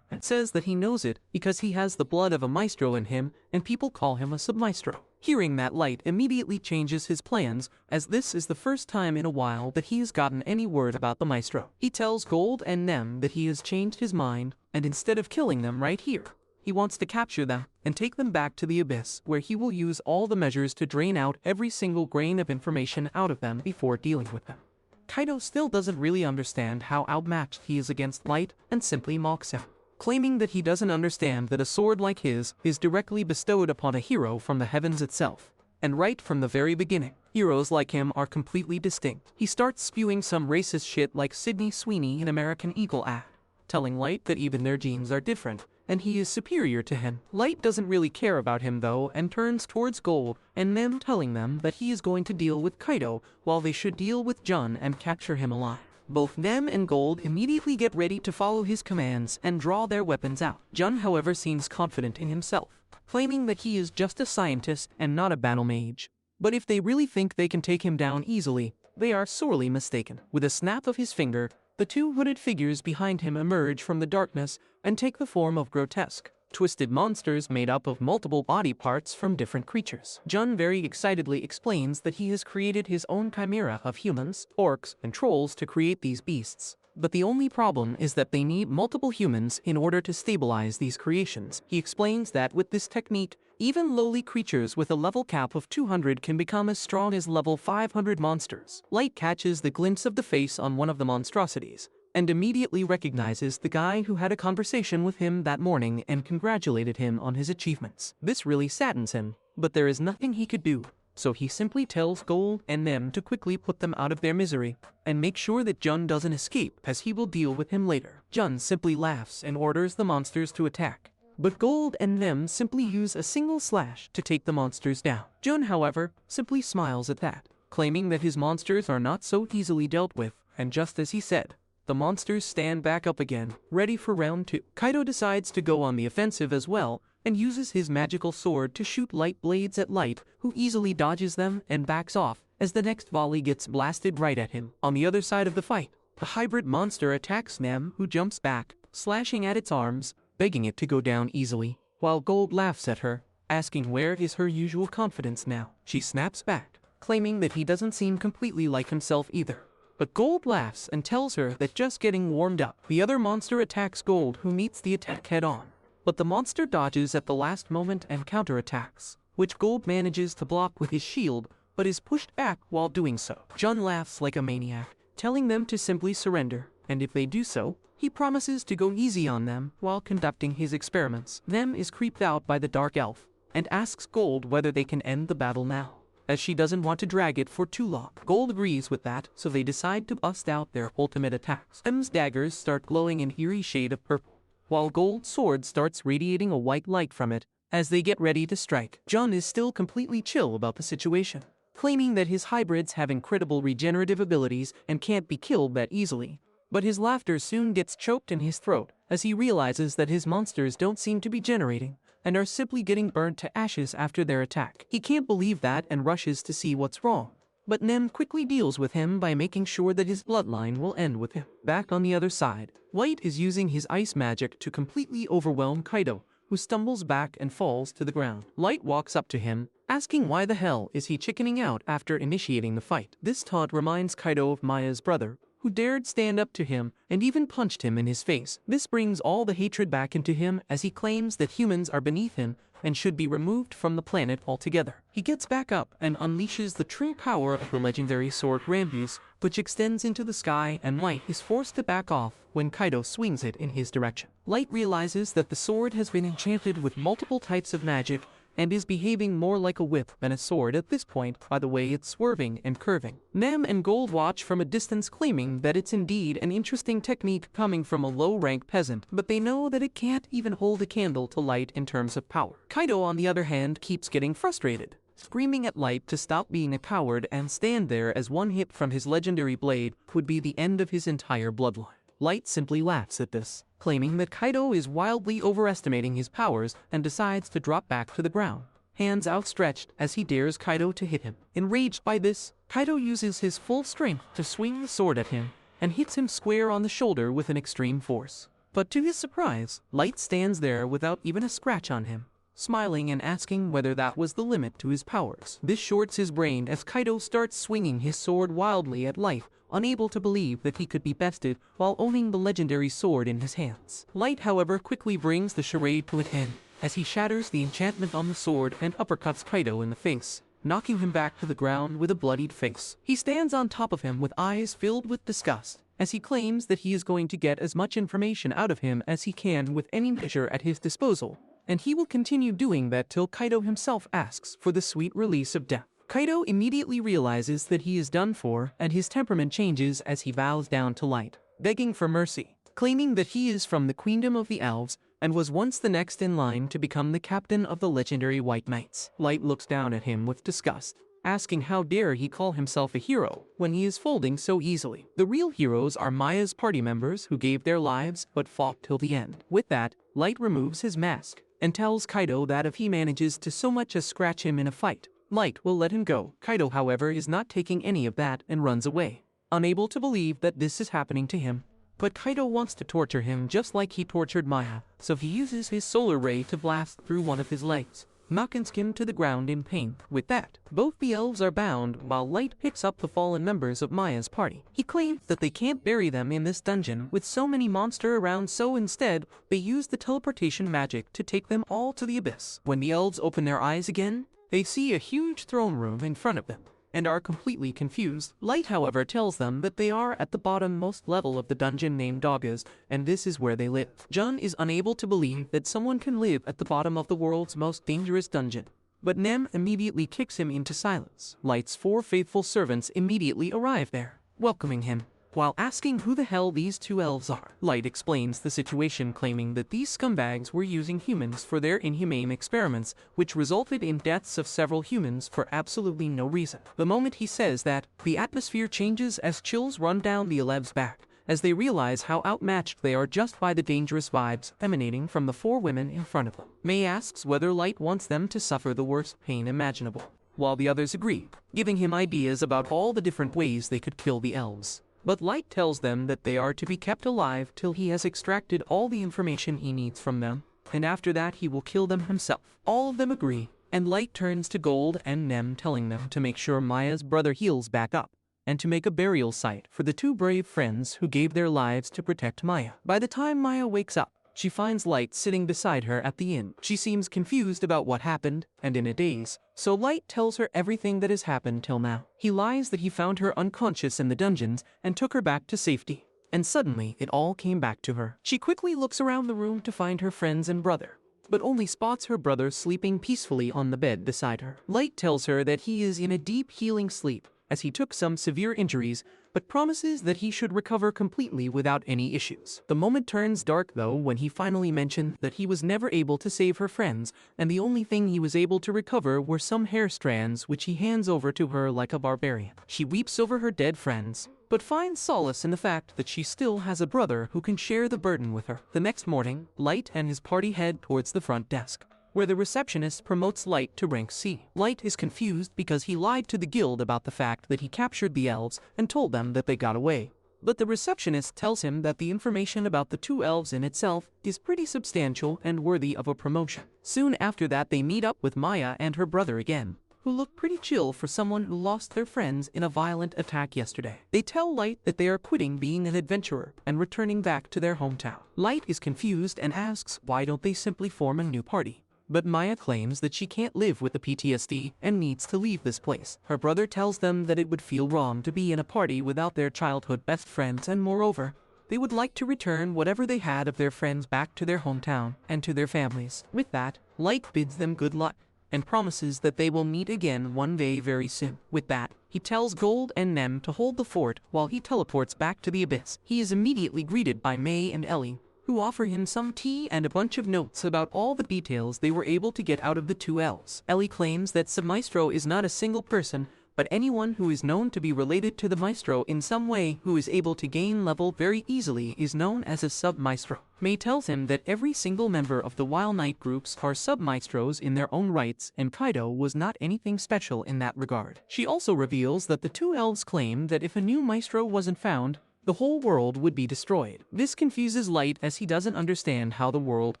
[SPEAKER 1] and says that he knows it because he has the blood of a maestro in him and people call him a submaestro. Hearing that, Light immediately changes his plans, as this is the first time in a while that he has gotten any word about the maestro. He tells Gold and Nem that he has changed his mind, and instead of killing them right here, he wants to capture them and take them back to the abyss, where he will use all the measures to drain out every single grain of information out of them before dealing with them. Kaido still doesn't really understand how outmatched he is against Light and simply mocks him, claiming that he doesn't understand that a sword like his is directly bestowed upon a hero from the heavens itself. And right from the very beginning, heroes like him are completely distinct. He starts spewing some racist shit like Sydney Sweeney in American Eagle ad, telling Light that even their genes are different, and he is superior to him. Light doesn't really care about him though, and turns towards Gold and them, telling them that he is going to deal with Kaido while they should deal with Jun and capture him alive. Both Nem and Gold immediately get ready to follow his commands and draw their weapons out. Jun, however, seems confident in himself, claiming that he is just a scientist and not a battle mage. But if they really think they can take him down easily, they are sorely mistaken. With a snap of his finger, the two hooded figures behind him emerge from the darkness and take the form of grotesque, twisted monsters made up of multiple body parts from different creatures. Jun very excitedly explains that he has created his own chimera of humans, orcs, and trolls to create these beasts. But the only problem is that they need multiple humans in order to stabilize these creations. He explains that with this technique, even lowly creatures with a level cap of 200 can become as strong as level 500 monsters. Light catches the glimpse of the face on one of the monstrosities, and immediately recognizes the guy who had a conversation with him that morning and congratulated him on his achievements. This really saddens him, but there is nothing he could do, so he simply tells Gold and them to quickly put them out of their misery and make sure that Jun doesn't escape, as he will deal with him later. Jun simply laughs and orders the monsters to attack, but Gold and them simply use a single slash to take the monsters down. Jun, however, simply smiles at that, claiming that his monsters are not so easily dealt with, and just as he said, the monsters stand back up again, ready for round 2. Kaido decides to go on the offensive as well, and uses his magical sword to shoot light blades at Light, who easily dodges them and backs off as the next volley gets blasted right at him. On the other side of the fight, the hybrid monster attacks Nem, who jumps back, slashing at its arms, begging it to go down easily, while Gold laughs at her, asking where is her usual confidence now. She snaps back, claiming that he doesn't seem completely like himself either. But Gold laughs and tells her that just getting warmed up. The other monster attacks Gold, who meets the attack head on. But the monster dodges at the last moment and counterattacks, which Gold manages to block with his shield, but is pushed back while doing so. Jun laughs like a maniac, telling them to simply surrender, and if they do so, he promises to go easy on them while conducting his experiments. Nem is creeped out by the dark elf, and asks Gold whether they can end the battle now, as she doesn't want to drag it for too long. Gold agrees with that, so they decide to bust out their ultimate attacks. Nem's daggers start glowing an eerie shade of purple, while Gold's sword starts radiating a white light from it as they get ready to strike. Jun is still completely chill about the situation, claiming that his hybrids have incredible regenerative abilities and can't be killed that easily. But his laughter soon gets choked in his throat as he realizes that his monsters don't seem to be generating and are simply getting burnt to ashes after their attack. He can't believe that and rushes to see what's wrong, but Nem quickly deals with him by making sure that his bloodline will end with him. Back on the other side, Light is using his ice magic to completely overwhelm Kaido, who stumbles back and falls to the ground. Light walks up to him, asking why the hell is he chickening out after initiating the fight. This taunt reminds Kaido of Maya's brother, who dared stand up to him and even punched him in his face. This brings all the hatred back into him as he claims that humans are beneath him and should be removed from the planet altogether. He gets back up and unleashes the true power of the legendary sword Grandius, which extends into the sky, and Light is forced to back off when Kaido swings it in his direction. Light realizes that the sword has been enchanted with multiple types of magic and is behaving more like a whip than a sword at this point by the way it's swerving and curving. Nem and Gold watch from a distance, claiming that it's indeed an interesting technique coming from a low-rank peasant, but they know that it can't even hold a candle to Light in terms of power. Kaido, on the other hand, keeps getting frustrated, screaming at Light to stop being a coward and stand there, as one hit from his legendary blade would be the end of his entire bloodline. Light simply laughs at this, claiming that Kaido is wildly overestimating his powers, and decides to drop back to the ground, hands outstretched as he dares Kaido to hit him. Enraged by this, Kaido uses his full strength to swing the sword at him and hits him square on the shoulder with an extreme force. But to his surprise, Light stands there without even a scratch on him, smiling and asking whether that was the limit to his powers. This shorts his brain as Kaido starts swinging his sword wildly at Light, unable to believe that he could be bested while owning the legendary sword in his hands. Light, however, quickly brings the charade to an end as he shatters the enchantment on the sword and uppercuts Kaido in the face, knocking him back to the ground with a bloodied face. He stands on top of him with eyes filled with disgust as he claims that he is going to get as much information out of him as he can with any measure at his disposal, and he will continue doing that till Kaido himself asks for the sweet release of death. Kaido immediately realizes that he is done for, and his temperament changes as he bows down to Light, begging for mercy, claiming that he is from the Queendom of the Elves and was once the next in line to become the captain of the legendary White Knights. Light looks down at him with disgust, asking how dare he call himself a hero when he is folding so easily. The real heroes are Maya's party members who gave their lives but fought till the end. With that, Light removes his mask and tells Kaido that if he manages to so much as scratch him in a fight, Light will let him go. Kaido, however, is not taking any of that and runs away, unable to believe that this is happening to him. But Kaido wants to torture him just like he tortured Maya, so he uses his solar ray to blast through one of his legs, knocking him to the ground in pain. With that, both the elves are bound while Light picks up the fallen members of Maya's party. He claims that they can't bury them in this dungeon with so many monsters around, so instead, they use the teleportation magic to take them all to the abyss. When the elves open their eyes again, they see a huge throne room in front of them and are completely confused. Light, however, tells them that they are at the bottommost level of the dungeon named Dogas, and this is where they live. Jun is unable to believe that someone can live at the bottom of the world's most dangerous dungeon, but Nem immediately kicks him into silence. Light's 4 faithful servants immediately arrive there, welcoming him, while asking who the hell these 2 elves are. Light explains the situation, claiming that these scumbags were using humans for their inhumane experiments, which resulted in deaths of several humans for absolutely no reason. The moment he says that, the atmosphere changes as chills run down the elves' back, as they realize how outmatched they are just by the dangerous vibes emanating from the 4 women in front of them. May asks whether Light wants them to suffer the worst pain imaginable, while the others agree, giving him ideas about all the different ways they could kill the elves. But Light tells them that they are to be kept alive till he has extracted all the information he needs from them, and after that he will kill them himself. All of them agree, and Light turns to Gold and Nem, telling them to make sure Maya's brother heals back up, and to make a burial site for the 2 brave friends who gave their lives to protect Maya. By the time Maya wakes up, she finds Light sitting beside her at the inn. She seems confused about what happened and in a daze, so Light tells her everything that has happened till now. He lies that he found her unconscious in the dungeons and took her back to safety, and suddenly it all came back to her. She quickly looks around the room to find her friends and brother, but only spots her brother sleeping peacefully on the bed beside her. Light tells her that he is in a deep healing sleep as he took some severe injuries, but promises that he should recover completely without any issues. The moment turns dark though when he finally mentioned that he was never able to save her friends, and the only thing he was able to recover were some hair strands which he hands over to her like a barbarian. She weeps over her dead friends, but finds solace in the fact that she still has a brother who can share the burden with her. The next morning, Light and his party head towards the front desk, where the receptionist promotes Light to rank C. Light is confused because he lied to the guild about the fact that he captured the elves and told them that they got away. But the receptionist tells him that the information about the 2 elves in itself is pretty substantial and worthy of a promotion. Soon after that, they meet up with Maya and her brother again, who look pretty chill for someone who lost their friends in a violent attack yesterday. They tell Light that they are quitting being an adventurer and returning back to their hometown. Light is confused and asks why don't they simply form a new party. But Maya claims that she can't live with the PTSD and needs to leave this place. Her brother tells them that it would feel wrong to be in a party without their childhood best friends, and moreover, they would like to return whatever they had of their friends back to their hometown and to their families. With that, Light bids them good luck and promises that they will meet again one day very soon. With that, he tells Gold and Nem to hold the fort while he teleports back to the abyss. He is immediately greeted by May and Ellie, who offer him some tea and a bunch of notes about all the details they were able to get out of the 2 elves. Ellie claims that Submaestro is not a single person, but anyone who is known to be related to the maestro in some way who is able to gain level very easily is known as a sub-maestro. Mei tells him that every single member of the Wild Knight groups are sub-maestros in their own rights, and Kaido was not anything special in that regard. She also reveals that the two elves claim that if a new maestro wasn't found, the whole world would be destroyed. This confuses Light as he doesn't understand how the world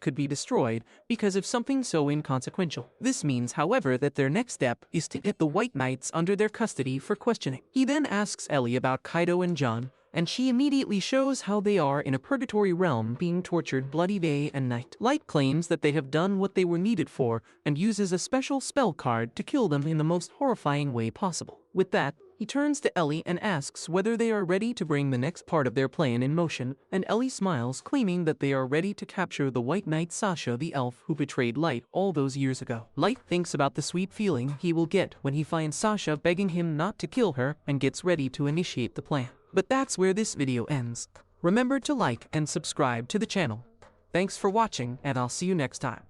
[SPEAKER 1] could be destroyed because of something so inconsequential. This means, however, that their next step is to get the White Knights under their custody for questioning. He then asks Ellie about Kaido and John, and she immediately shows how they are in a purgatory realm being tortured bloody day and night. Light claims that they have done what they were needed for and uses a special spell card to kill them in the most horrifying way possible. With that, he turns to Ellie and asks whether they are ready to bring the next part of their plan in motion, and Ellie smiles, claiming that they are ready to capture the White Knight Sasha, the elf who betrayed Light all those years ago. Light thinks about the sweet feeling he will get when he finds Sasha begging him not to kill her and gets ready to initiate the plan. But that's where this video ends. Remember to like and subscribe to the channel. Thanks for watching, and I'll see you next time.